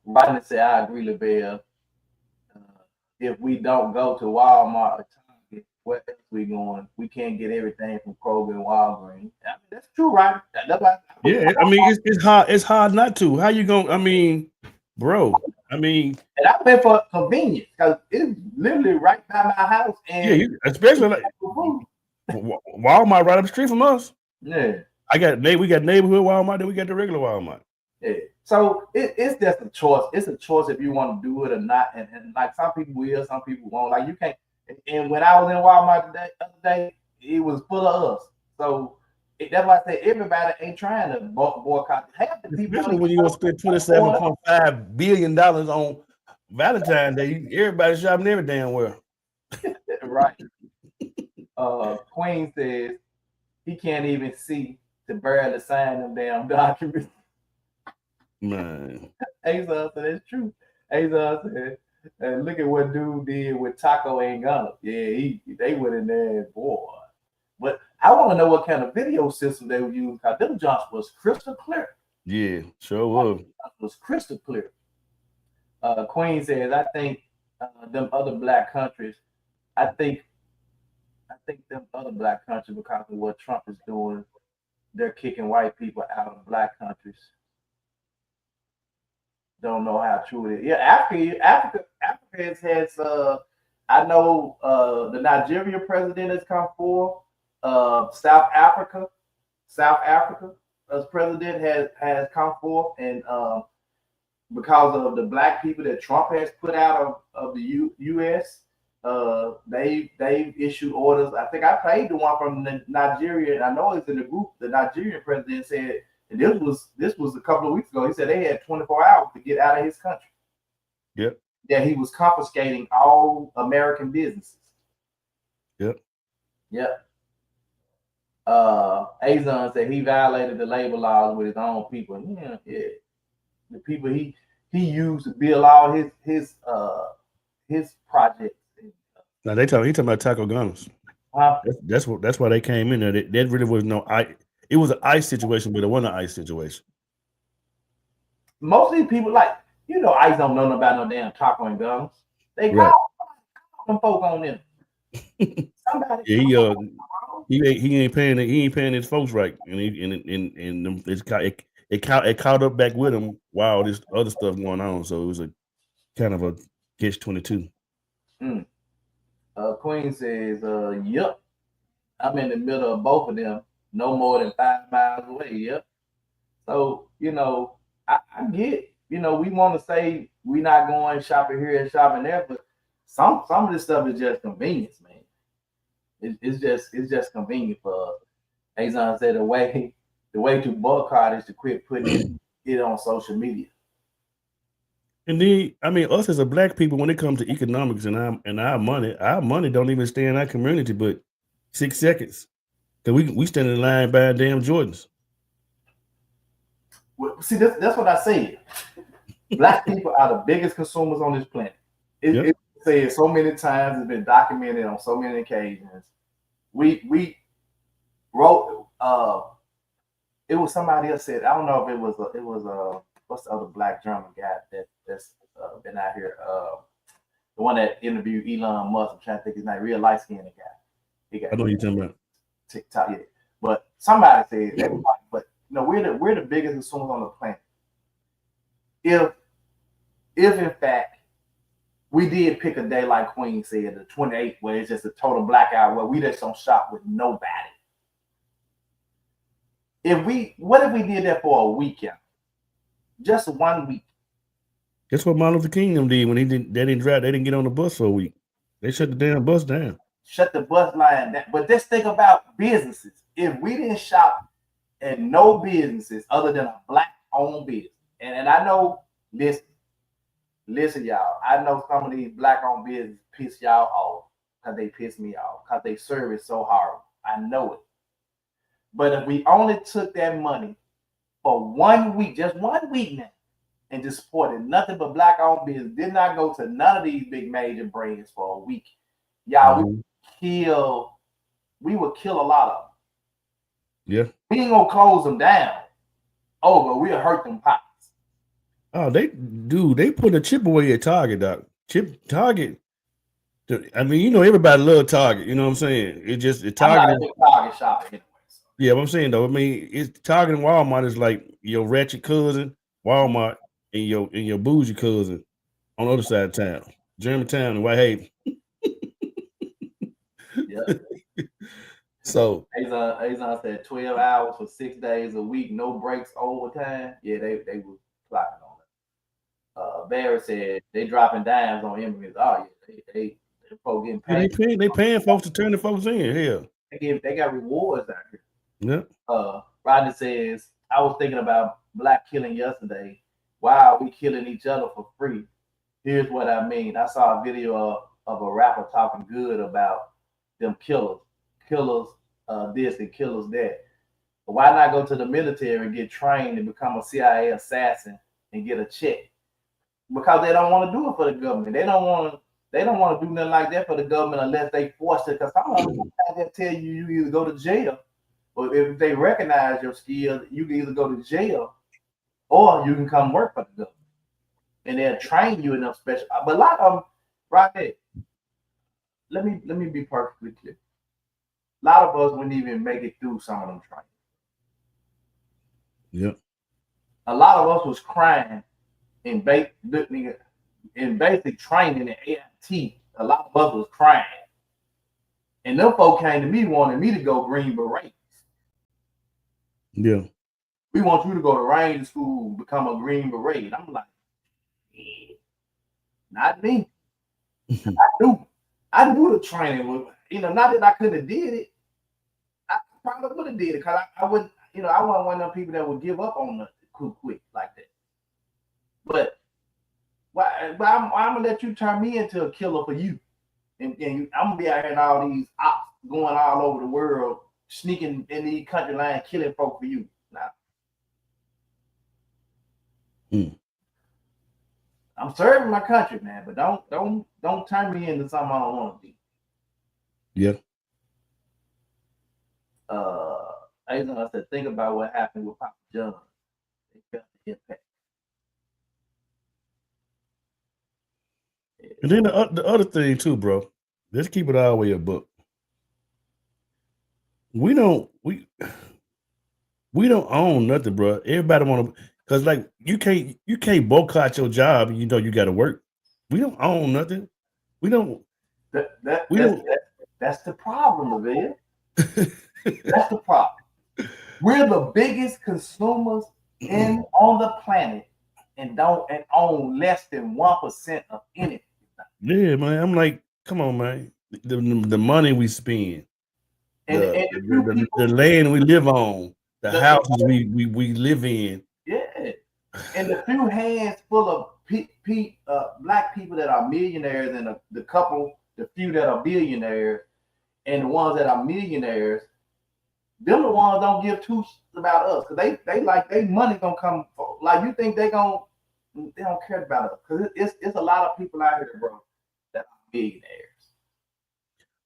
S2: Rodney said, I agree, LaBelle. If we don't go to Walmart or Target, where else we going? We can't get everything from Kroger and Walgreens. I mean, that's true, right?
S1: Yeah, I mean it's hard. It's hard not to. How you going? I mean, bro. I mean,
S2: and I've been for convenience because it's literally right by my house. And
S1: especially like Walmart right up the street from us.
S2: Yeah,
S1: we got neighborhood Walmart, then we got the regular Walmart.
S2: Yeah. So it's just a choice. It's a choice if you want to do it or not. And like some people will, some people won't. Like you can't. And when I was in Walmart the other day, it was full of us. So that's why I say everybody ain't trying to boycott. Half the people.
S1: Especially when you gonna spend $27.5 billion on Valentine's Day, everybody shopping every damn well.
S2: Right. Queen says he can't even see to barely sign them damn documents.
S1: Man.
S2: Azar said that's true. Azar said, look at what dude did with Taco and Gunner. Yeah, they went in there, boy. But I want to know what kind of video system they would use because them jumps was crystal clear.
S1: Yeah, sure was.
S2: Was crystal clear. Queen says, I think them other black countries, I think them other black countries, because of what Trump is doing, they're kicking white people out of black countries. Don't know how true it is. Yeah, Africa has I know the Nigerian president has come forth. South Africa as president has come forth, and because of the black people that Trump has put out of the U.S., they've issued orders. I think I played the one from Nigeria. I know it's in the group. The Nigerian president said, and this was a couple of weeks ago. He said they had 24 hours to get out of his country.
S1: Yep.
S2: That he was confiscating all American businesses.
S1: Yep.
S2: Yep. Azon said he violated the labor laws with his own people. Yeah. The people he used to build all his projects.
S1: Now he talking about Taco Gunners. That's why they came in there. That really was no ice. It was an ice situation, but it wasn't an ice situation.
S2: Most of these people, like, ICE don't know about no damn Taco and Gunners. They call them folk on them. Somebody.
S1: Yeah, he ain't paying his folks right, and it caught up back with him while all this other stuff going on. So it was a kind of a catch-22.
S2: Queen says, yep, I'm in the middle of both of them, no more than 5 miles away. Yep. So, I get, we want to say we're not going shopping here and shopping there, but some of this stuff is just convenience, man. It's just convenient for us. Azon said the way to boycott is to quit putting it on social media.
S1: And then, I mean, us as a black people, when it comes to economics and our money don't even stay in our community but 6 seconds. Because we stand in line buying damn Jordans.
S2: Well, see, that's what I said. Black people are the biggest consumers on this planet. It's said so many times, it's been documented on so many occasions. We wrote, it was somebody else said, I don't know if it was what's the other black German guy that's been out here? The one that interviewed Elon Musk. I'm trying to think his name. Real light skinned guy.
S1: I know you're talking about
S2: TikTok. Yeah, but somebody said that. But we're the biggest consumers on the planet. If in fact we did pick a day like Queen said, the 28th, where it's just a total blackout, where we just don't shop with nobody. What if we did that for a weekend? Just 1 week.
S1: That's what Martin Luther King did when they didn't drive. They didn't get on the bus for a week. They shut the damn bus down.
S2: Shut the bus line down. But just think about businesses. If we didn't shop at no businesses other than a black-owned business, and I know, listen, y'all. I know some of these black-owned businesses piss y'all off because they piss me off because they service so horrible. I know it. But if we only took that money for 1 week, just 1 week now, and just supported nothing but black-owned business. Did not go to none of these big major brands for a week. Y'all, we would kill a lot of them.
S1: Yeah.
S2: We ain't gonna close them down. Oh, but we'll hurt them pockets.
S1: Oh, they put a chip away at Target, doc. Target. I mean, you know, everybody love Target. You know what I'm saying? It just Target.
S2: I'm not a big Target shopper anyway. So.
S1: Yeah, what I'm saying though, I mean, it's Target and Walmart is like your ratchet cousin, Walmart, and your bougie cousin on the other side of town, Germantown and Whitehaven.
S2: Yeah.
S1: So
S2: Azon said 12 hours for 6 days a week, no breaks, overtime. Yeah, they were plotting on it. Barry said they dropping dimes on immigrants. Oh yeah, they folks getting paid.
S1: Yeah, they paying folks to turn the folks in. Hell,
S2: they got rewards out here.
S1: Yeah.
S2: Rodney says, I was thinking about black killing yesterday. Why are we killing each other for free? Here's what I mean. I saw a video of a rapper talking good about them killers this and killers that. But why not go to the military and get trained and become a CIA assassin and get a check? Because they don't want to do it for the government. They don't want to do nothing like that for the government unless they force it. Because some of them tell you either go to jail, or if they recognize your skills, you can either go to jail or you can come work for the government. And they'll train you in them special. But a lot of them, right there. Let me be perfectly clear. A lot of us wouldn't even make it through some of them training.
S1: Yep.
S2: A lot of us was crying in basic training in AIT. A lot of us was crying. And them folk came to me wanting me to go Green Berets.
S1: Yeah.
S2: We want you to go to Ranger School, become a Green Beret. And I'm like, yeah, not me. I knew the training was, not that I couldn't have did it. I probably would have did it because I wouldn't, I wasn't one of them people that would give up on the quick like that. But I'm gonna let you turn me into a killer for you, and I'm gonna be out here in all these ops going all over the world, sneaking in these country lines, killing folk for you. Nah. I'm serving my country, man, but don't turn me into something I don't want to be.
S1: Yeah.
S2: I said, think about what happened with Papa John. They felt the impact.
S1: And then the other thing too, bro. Let's keep it all the way a book. We don't own nothing, bro. Everybody want to, because like you can't boycott your job and you got to work. We don't own nothing. We don't.
S2: That's the problem, Lavia. That's the problem. We're the biggest consumers on the planet and own less than 1% of anything.
S1: Yeah, man. I'm like, come on, man. The money we spend, the land we live on, the houses we live in.
S2: Yeah, and the few hands full of black people that are millionaires, and the few that are billionaires, and the ones that are millionaires, them the ones don't give two shits about us, because they like they money gonna come. Like, you think they don't care about us, because it's a lot of people out here, bro, that are millionaires.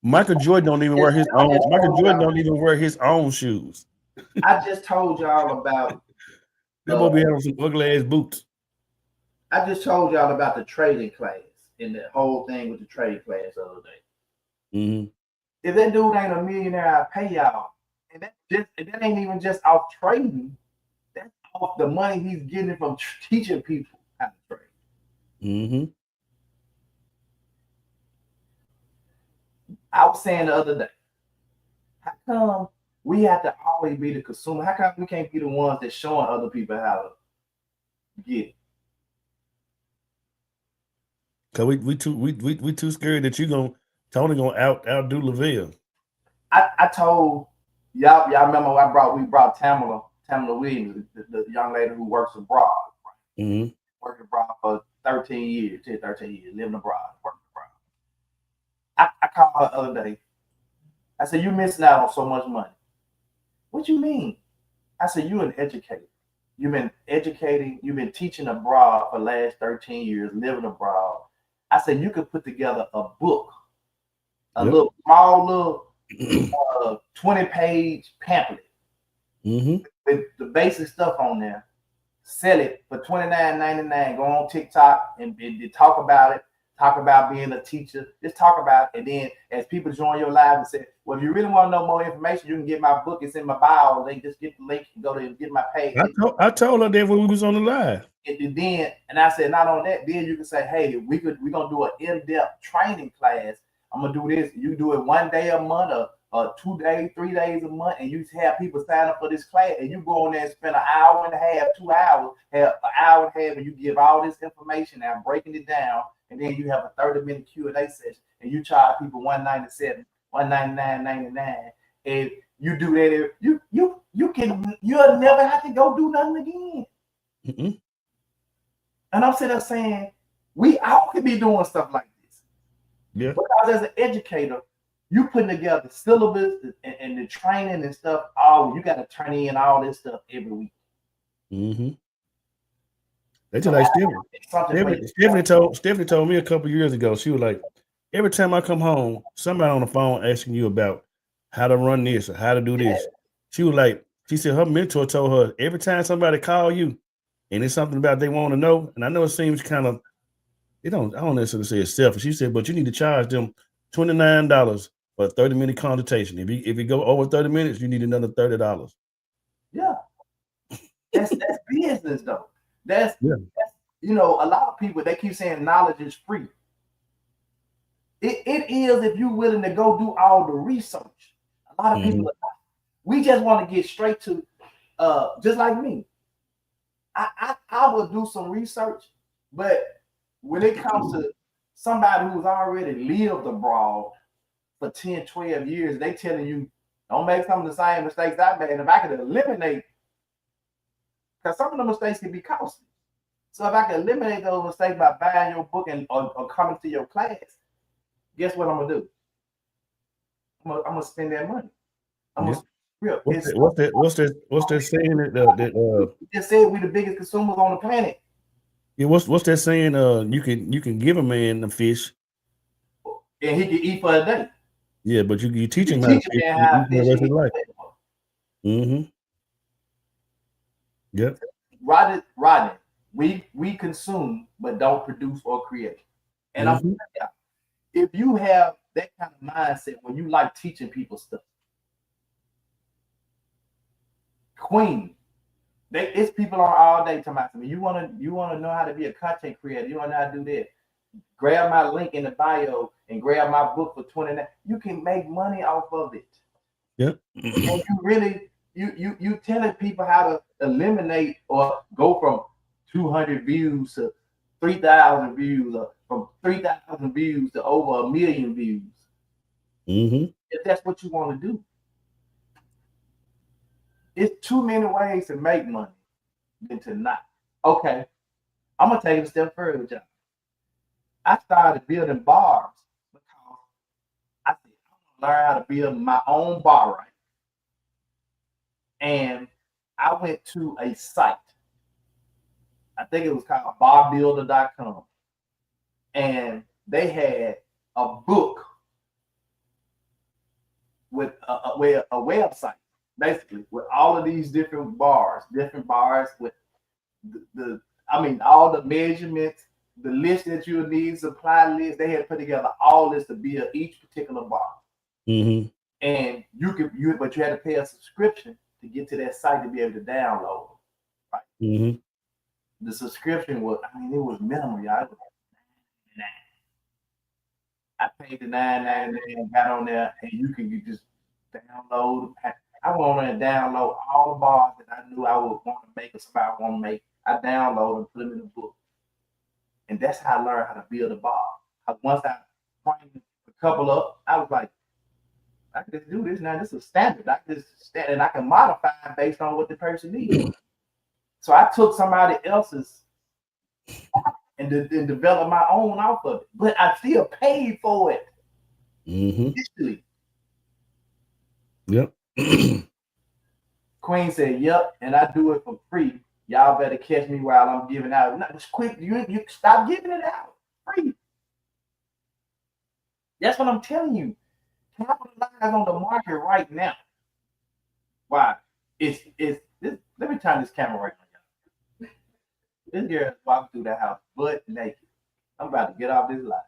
S1: Michael Jordan don't even wear his own. Michael Jordan don't even wear his own shoes.
S2: I just told y'all about.
S1: That boy be having some ugly ass boots.
S2: I just told y'all about the trading class and the whole thing with the trading class the other day.
S1: Mm-hmm.
S2: If that dude ain't a millionaire, I pay y'all. And that ain't even just off trading. That's off the money he's getting from teaching people how to trade.
S1: Mm-hmm.
S2: I was saying the other day, how come we have to always be the consumer? How come we can't be the ones that showing other people how to get it?
S1: Cause we too scared that Tony gonna outdo Lavelle.
S2: I told y'all remember we brought Tamala Williams, the young lady who works abroad. Right?
S1: Mm-hmm.
S2: Worked abroad for 13 years, living abroad, working abroad. I called her the other day. I said, "You missing out on so much money." What you mean? I said, "You an educator. You've been educating, you've been teaching abroad for the last 13 years, living abroad. I said you could put together a book, a
S1: Yep.
S2: little small little 20-page pamphlet with the basic stuff on there. Sell it for $29.99. Go on TikTok and talk about it. Talk about being a teacher. Just talk about it. And then as people join your live and say, well, if you really want to know more information, you can get my book. It's in my bio. They just get the link and go to get my page.
S1: I told her that when we was on the live.
S2: And I said, not on that, then you can say, hey, we're gonna do an in-depth training class. I'm gonna do this. You do it 1 day a month or 2 days, 3 days a month, and you have people sign up for this class, and you go on there and spend an hour and a half, 2 hours, have an hour and a half, and you give all this information out, breaking it down, and then you have a 30-minute Q&A session, and you charge people $197, $199.99, and you do that. You'll never have to go do nothing again.
S1: Mm-hmm.
S2: And I'm sitting there saying, we all could be doing stuff like this.
S1: Yeah.
S2: Because as an educator, you putting together syllabus and the training and stuff. You got to turn in all this stuff every week.
S1: Mm-hmm. They just like Stephanie told me a couple years ago. She was like, every time I come home, somebody on the phone asking you about how to run this or how to do this. She was like, she said her mentor told her every time somebody call you and it's something about they want to know, and I know it seems kind of, I don't necessarily say it's selfish. She said, but you need to charge them $29 for a 30-minute consultation. If you go over 30 minutes, you need another $30.
S2: Yeah, that's business though. That's a lot of people, they keep saying knowledge is free. It is if you're willing to go do all the research. A lot of people, we just want to get straight to, just like me. I will do some research, but when it comes to somebody who's already lived abroad for 10, 12 years, they telling you, don't make some of the same mistakes I made. And if I could eliminate, because some of the mistakes can be costly. So if I can eliminate those mistakes by buying your book or coming to your class, guess what I'm going to do? I'm going to spend that money.
S1: What's that saying that
S2: just said we the biggest consumers on the planet.
S1: Yeah, what's that saying? You can give a man a fish,
S2: and he can eat for a day.
S1: Yeah, but you teach him how to fish for the rest of his life. Mm-hmm. Yep.
S2: Rodney, we consume but don't produce or create. And I'm telling you, if you have that kind of mindset when you like teaching people stuff, Queen, it's people on all day talking about me. You want to know how to be a content creator. You want to know how to do that. Grab my link in the bio and grab my book for $29. You can make money off of it.
S1: Yep.
S2: And you really you telling people how to eliminate or go from 200 views to 3,000 views, or from 3,000 views to over 1 million views.
S1: Mm-hmm.
S2: If that's what you want to do. It's too many ways to make money than to not. Okay, I'm gonna take it a step further, John. I started building bars because I said I want to learn how to build my own bar, right? And I went to a site. I think it was called barbuilder.com. And they had a book with a website, basically, with all of these different bars with all the measurements, the list that you need, supply list. They had to put together all this to build each particular bar.
S1: Mm-hmm.
S2: And but you had to pay a subscription to get to that site to be able to download. Right?
S1: Mm-hmm.
S2: The subscription was, it was minimal, y'all. It was $9.99. I paid the $9.99 and got on there, and you just download. I went on there and download all the bars that I knew I would want to make or somebody want to make. I download and put them in the book. And that's how I learned how to build a bar. Once I trained a couple up, I was like, I can just do this now. This is standard. I can just stand and I can modify it based on what the person needs. So I took somebody else's and developed my own off of it. But I still paid for it.
S1: Mm-hmm. Yep.
S2: Queen said, yep, and I do it for free Y'all better catch me while I'm giving out. No, just quick, you stop giving it out. Free. That's what I'm telling you. Capitalize on the market right now. Why? It's this. Let me turn this camera right now. This girl walking through the house butt naked. I'm about to get off this line.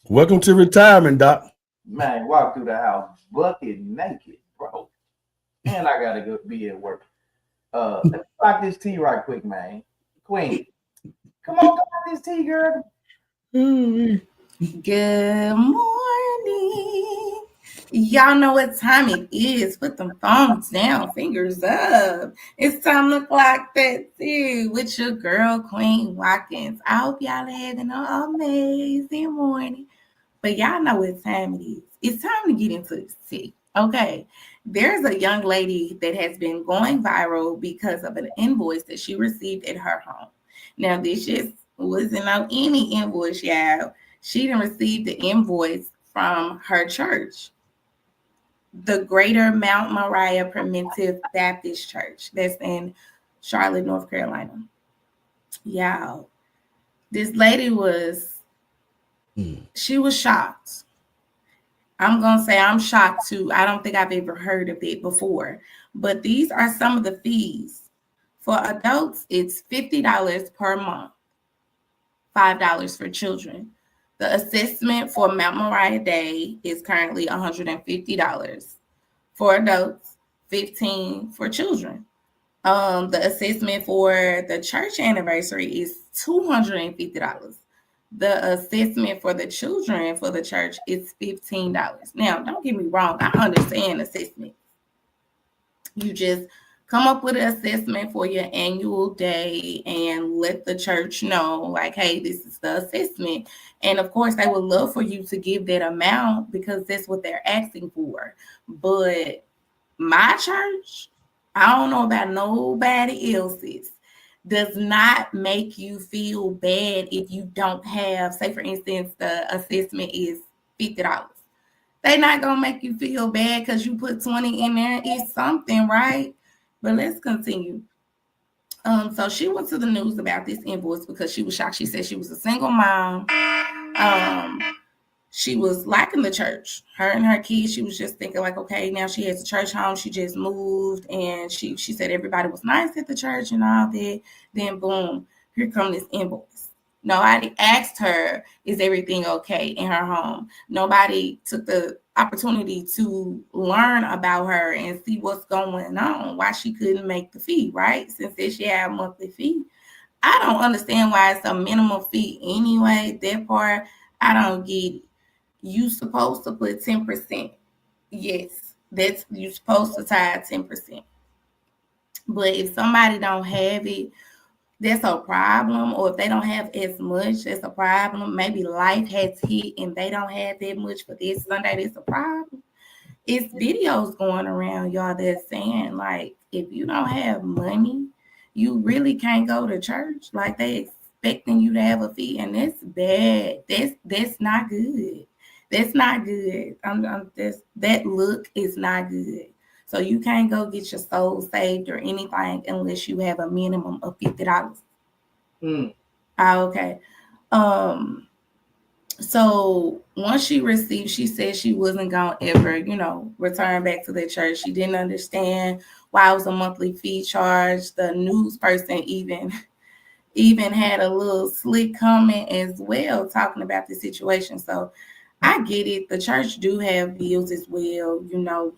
S1: Welcome to retirement, Doc.
S2: Man, walk through the house bucket naked, bro. And I gotta go be at work. Let me lock this tea right quick, man. Queen, come on, lock this tea, girl.
S3: Good morning. Y'all know what time it is. Put them phones down, fingers up. It's time to clock that tea with your girl, Queen Watkins. I hope y'all are having an amazing morning. But y'all know what time it is. It's time to get into this tea. Okay. There's a young lady that has been going viral because of an invoice that she received at her home. Now, this just wasn't no any invoice, y'all. She didn't receive the invoice from her church, the Greater Mount Moriah Primitive Baptist Church that's in Charlotte, North Carolina. Y'all, this lady she was shocked. I'm going to say I'm shocked too. I don't think I've ever heard of it before. But these are some of the fees. For adults, it's $50 per month, $5 for children. The assessment for Mount Moriah Day is currently $150 for adults, $15 for children. The assessment for the church anniversary is $250. The assessment for the children for the church is $15. Now, don't get me wrong, I understand assessment. You just come up with an assessment for your annual day and let the church know, like, hey, this is the assessment. And of course, they would love for you to give that amount because that's what they're asking for. But my church, I don't know about nobody else's, does not make you feel bad if you don't have, say, for instance, the assessment is $50. They're not going to make you feel bad because you put 20 in there. It's something, right? But let's continue. So she went to the news about this invoice because she was shocked. She said she was a single mom. She was liking the church. Her and her kids, she was just thinking like, okay, now she has a church home. She just moved, and she said everybody was nice at the church and all that. Then boom, here come this invoice. Nobody asked her, is everything okay in her home? Nobody took the opportunity to learn about her and see what's going on, why she couldn't make the fee, right? Since she had a monthly fee. I don't understand why it's a minimum fee anyway. That part, I don't get it. You supposed to put 10%. Yes, that's you supposed to tie 10%. But if somebody don't have it, that's a problem. Or if they don't have as much, that's a problem. Maybe life has hit and they don't have that much for this Sunday. That's a problem. It's videos going around, y'all, that's saying, like, if you don't have money, you really can't go to church. Like, they expecting you to have a fee, and that's bad. That's not good. That's not good. That look is not good. So you can't go get your soul saved or anything unless you have a minimum of $50. Okay. So once she received, she said she wasn't going to ever, return back to the church. She didn't understand why it was a monthly fee charge. The news person even had a little slick comment as well talking about the situation. So I get it. The church do have bills as well,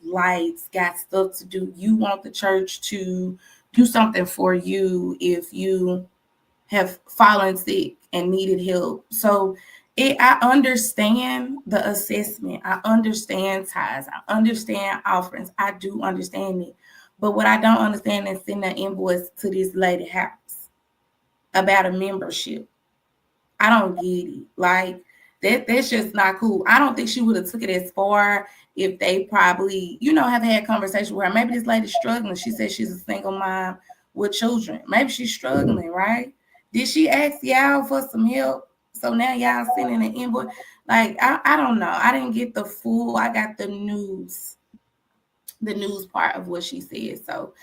S3: lights, got stuff to do. You want the church to do something for you if you have fallen sick and needed help. So I understand the assessment. I understand tithes. I understand offerings. I do understand it. But what I don't understand is sending an invoice to this lady's house about a membership. I don't get it. Like, that's just not cool. I don't think she would have took it as far if they probably, have had conversation with her. Maybe this lady's struggling. She said she's a single mom with children. Maybe she's struggling, right? Did she ask y'all for some help? So now y'all sending an invoice. Like, I don't know. I didn't get the full. I got the news the news part of what she said. So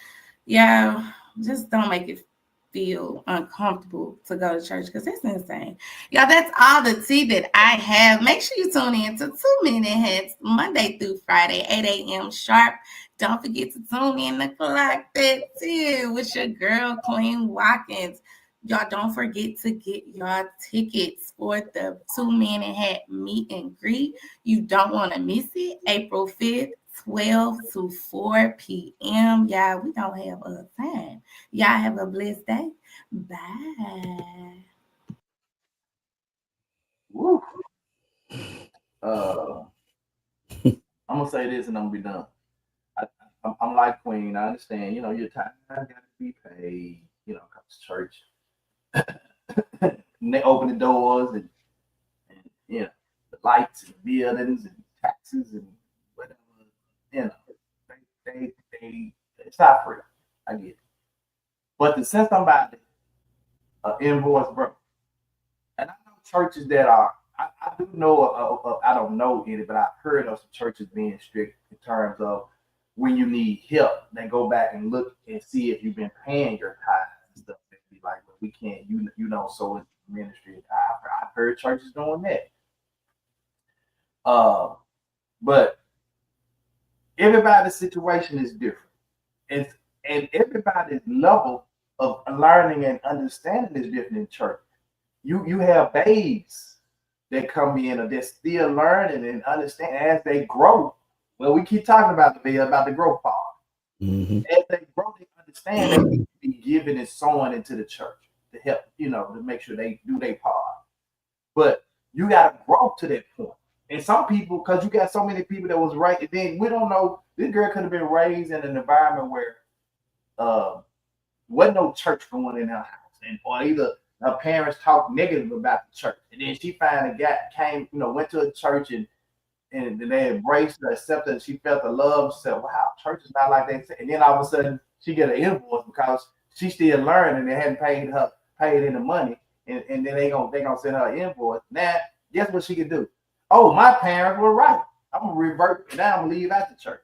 S3: yeah, just don't make it feel uncomfortable to go to church because it's insane. Y'all, that's all the tea that I have. Make sure you tune in to 2 Minute Heads Monday through Friday, 8 a.m. sharp. Don't forget to tune in to Clock That 10 with your girl, Queen Watkins. Y'all, don't forget to get your tickets for the 2 Minute Hat meet and greet. You don't want to miss it. April 5th. 12 to 4 p.m. Y'all, we don't have a time. Y'all have a blessed day. Bye.
S2: Woo. I'm gonna say this and I'm gonna be done. I'm like Queen. I understand. You know, your time got to be paid. You know, comes to church. And they open the doors and you know the lights and buildings and taxes and whatever. You know, they it's not free. I get it. But to send somebody an invoice, bro, and I know churches that are. I do know. I don't know any, but I've heard of some churches being strict in terms of when you need help, they go back and look and see if you've been paying your tithes and stuff. They be like, well, we can't. You know, so it's ministry. I've heard churches doing that. But everybody's situation is different. And everybody's level of learning and understanding is different in church. You have babes that come in or they're still learning and understand as they grow. Well, we keep talking about the growth part.
S1: Mm-hmm.
S2: As they grow, they understand they need to be giving and sowing into the church to help, to make sure they do their part. But you got to grow to that point. And some people, because you got so many people that was right, and then we don't know, this girl could have been raised in an environment where wasn't no church going in her house, or either her parents talked negative about the church, and then she finally went to a church and they embraced her, accepted her, she felt the love. She said, "Wow, church is not like that." And then all of a sudden, she get an invoice because she still learning and they hadn't paid in the money, and then they gonna send her an invoice. Now, guess what she can do? Oh, my parents were right. I'm gonna revert. Now I'm gonna leave out the church.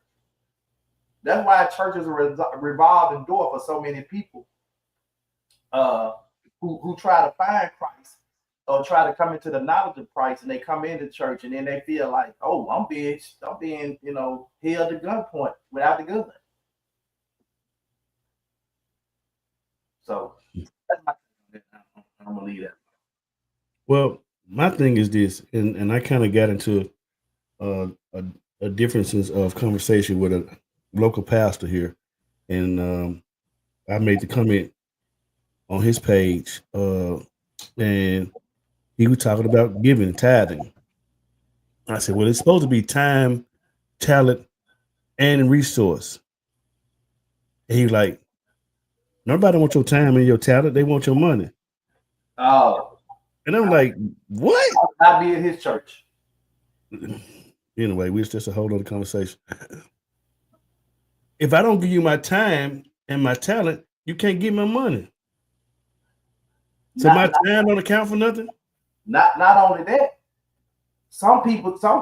S2: That's why church is a revolving door for so many people who try to find Christ or try to come into the knowledge of Christ, and they come into church and then they feel like, oh, I'm being held to gunpoint without the gun. So that's my thing. I'm gonna leave that.
S1: Well, my thing is this, and I kind of got into a differences of conversation with a local pastor here, and I made the comment on his page, and he was talking about giving, tithing. I said, well, it's supposed to be time, talent, and resource. And he was like, nobody wants your time and your talent; they want your money.
S2: Oh,
S1: And I'm like, what?
S2: I'll be at his church.
S1: Anyway, it's just a whole other conversation. If I don't give you my time and my talent, you can't give my money. So my time don't account for nothing?
S2: Not only that, some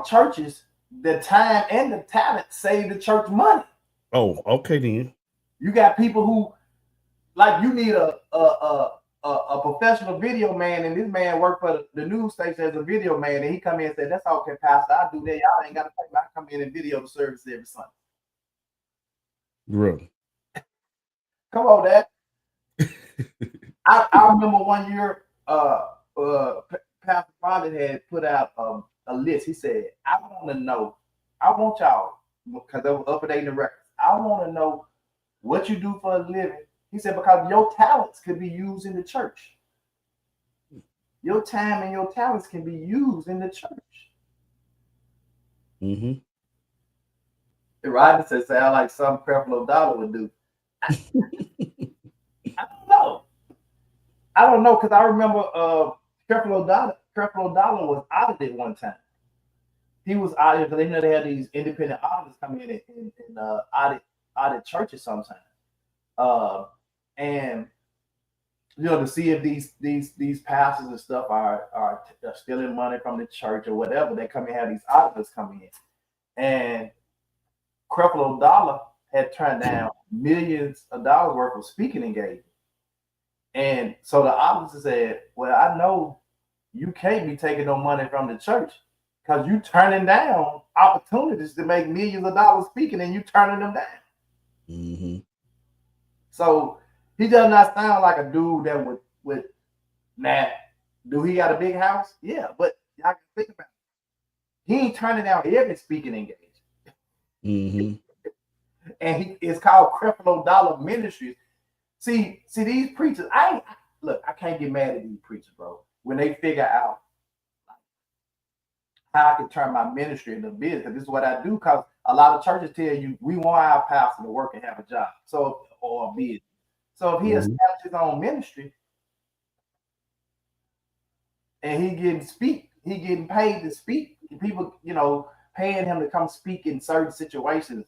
S2: churches, the time and the talent save the church money.
S1: Oh, okay then.
S2: You got people who, like, you need a professional video man, and this man worked for the news station as a video man, and he come in and said, "That's okay, Pastor. I do that. Y'all ain't got to pay. I come in and video the service every Sunday."
S1: Bro.
S2: Come on, Dad. I remember one year, Pastor Bobby had put out a list. He said, "I want y'all, because they were updating the records. I want to know what you do for a living." He said, because your talents could be used in the church. Your time and your talents can be used in the church.
S1: Mm-hmm.
S2: The writer said, sound like some Creflo Dollar would do. I don't know, because I remember Creflo Dollar was audited one time. He was audited because they had these independent auditors come in and audit churches sometimes. And to see if these pastors and stuff are stealing money from the church or whatever, they come and have these auditors come in. And Creflo Dollar had turned down millions of dollars worth of speaking engagement. And so the officer said, well, I know you can't be taking no money from the church because you turning down opportunities to make millions of dollars speaking and you turning them down.
S1: Mm-hmm.
S2: So he does not sound like a dude that would now, do he got a big house? Yeah, but y'all can think about it. He ain't turning down every speaking engagement.
S1: Mm-hmm.
S2: And it's called Creflo Dollar Ministries. See these preachers. I can't get mad at these preachers, bro. When they figure out how I can turn my ministry into business, this is what I do. Because a lot of churches tell you we want our pastor to work and have a job, or a business. So if he establishes his own ministry and he getting paid to speak. People, paying him to come speak in certain situations,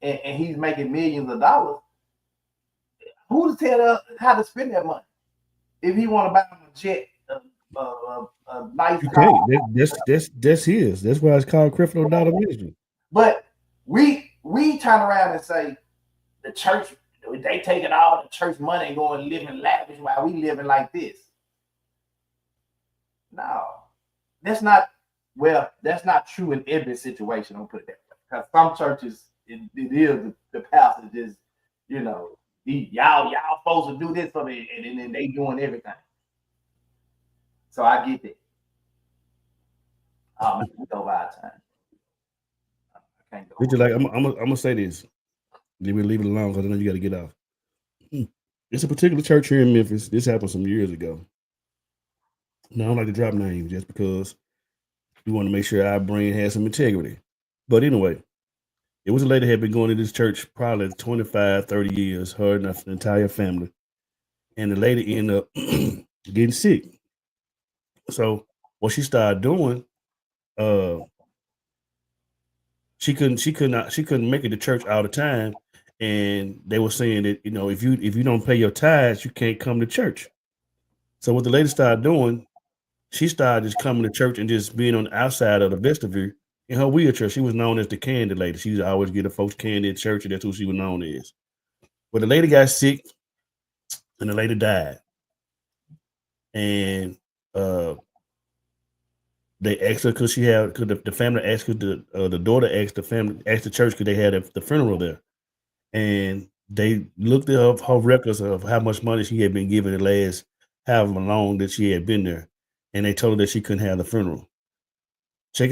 S2: and he's making millions of dollars. Who to tell how to spend that money? If he want to buy him a jet, a nice car.
S1: That's his. That's why it's called Creflo Dollar Ministry.
S2: But we turn around and say the church, they taking all the church money and going living lavish while we living like this. No, that's not true in every situation. I'll put it that way. Because some churches, it is the pastor just, y'all supposed to do this for me, and then they doing everything. So I get that. Oh man, we go by time. I can't go.
S1: Richard, like I'm gonna say this. Let me leave it alone because I know you got to get off. It's a particular church here in Memphis. This happened some years ago. Now I don't like to drop names just because we want to make sure our brain has some integrity. But anyway, it was a lady that had been going to this church probably 25, 30 years, her and the entire family. And the lady ended up getting sick. So what she started doing, she couldn't make it to church all the time. And they were saying that, if you don't pay your tithes, you can't come to church. So what the lady started doing, she started just coming to church and just being on the outside of the vestibule in her wheelchair. She was known as the candy lady. She used to always get the folks candy at church, and that's who she was known as. But the lady got sick, and the lady died. And they asked her because the family asked her, the daughter asked the church could they have the funeral there. And they looked at her records of how much money she had been given the last however long that she had been there. And they told her that she couldn't have the funeral. Check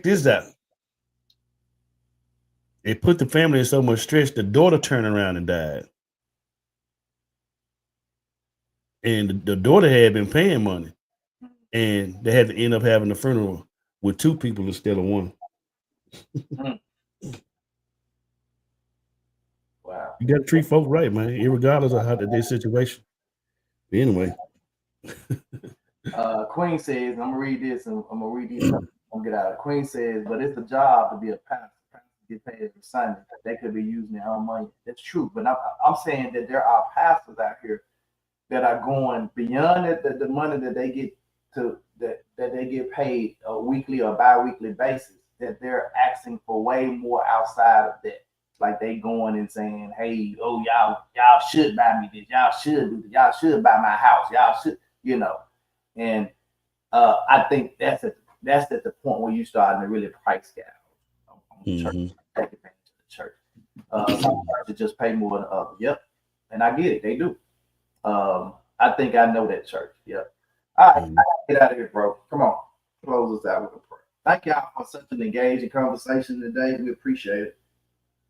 S1: this out. It put the family in so much stress, the daughter turned around and died. And the daughter had been paying money. And they had to end up having the funeral with two people instead of one.
S2: Wow.
S1: You got to treat folk right, man, irregardless of how their situation. But anyway.
S2: Queen says, I'm gonna read this and I'm gonna read these. I'm gonna get out. Queen says, but it's a job to be a pastor. Pastors get paid every Sunday. They could be using their own money. That's true, but I'm saying that there are pastors out here that are going beyond the money that they get that they get paid a weekly or bi-weekly basis. That they're asking for way more outside of that. Like they going and saying, hey, oh y'all should buy me this. Y'all should do this. Y'all should buy my house. Y'all should, And I think that's at the point where you starting to really price gouge on the church, take advantage of the church. Some churches just pay more than others. Yep, and I get it, they do. I think I know that church. Yep. All right, I gotta get out of here, bro. Come on, close us out with a prayer. Thank y'all for such an engaging conversation today. We appreciate it.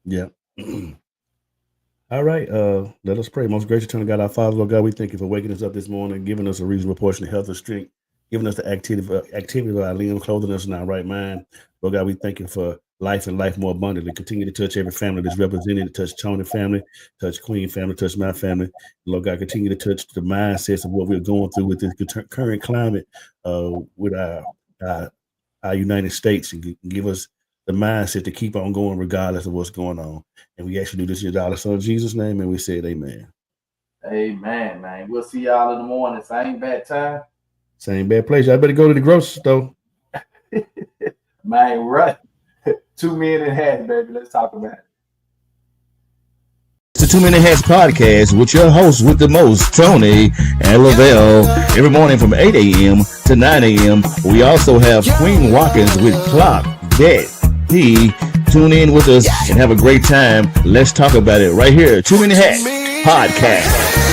S1: Yeah. All right. Let us pray. Most gracious eternal God, our Father, Lord God, we thank you for waking us up this morning, giving us a reasonable portion of health and strength, giving us the activity of our limbs, clothing us in our right mind. Lord God, we thank you for life and life more abundantly. Continue to touch every family that's represented, touch Tony family, touch Queen family, touch my family. Lord God, continue to touch the mindsets of what we're going through with this current climate with our United States, and give us the mindset to keep on going regardless of what's going on. And we actually do this in your son Jesus' name, and we said amen.
S2: Amen, man. We'll see y'all in the morning. Same bad time.
S1: Same bad place. I better go to the grocery store.
S2: Man, right. 2 Men in Hats, baby. Let's talk about it.
S4: It's the 2 Minute Hats podcast with your hosts with the most, Tony and Lavelle. Every morning from 8 a.m. to 9 a.m. We also have Queen Watkins with Clock That P. Tune in with us and have a great time. Let's talk about it right here. 2 Minute Hats podcast.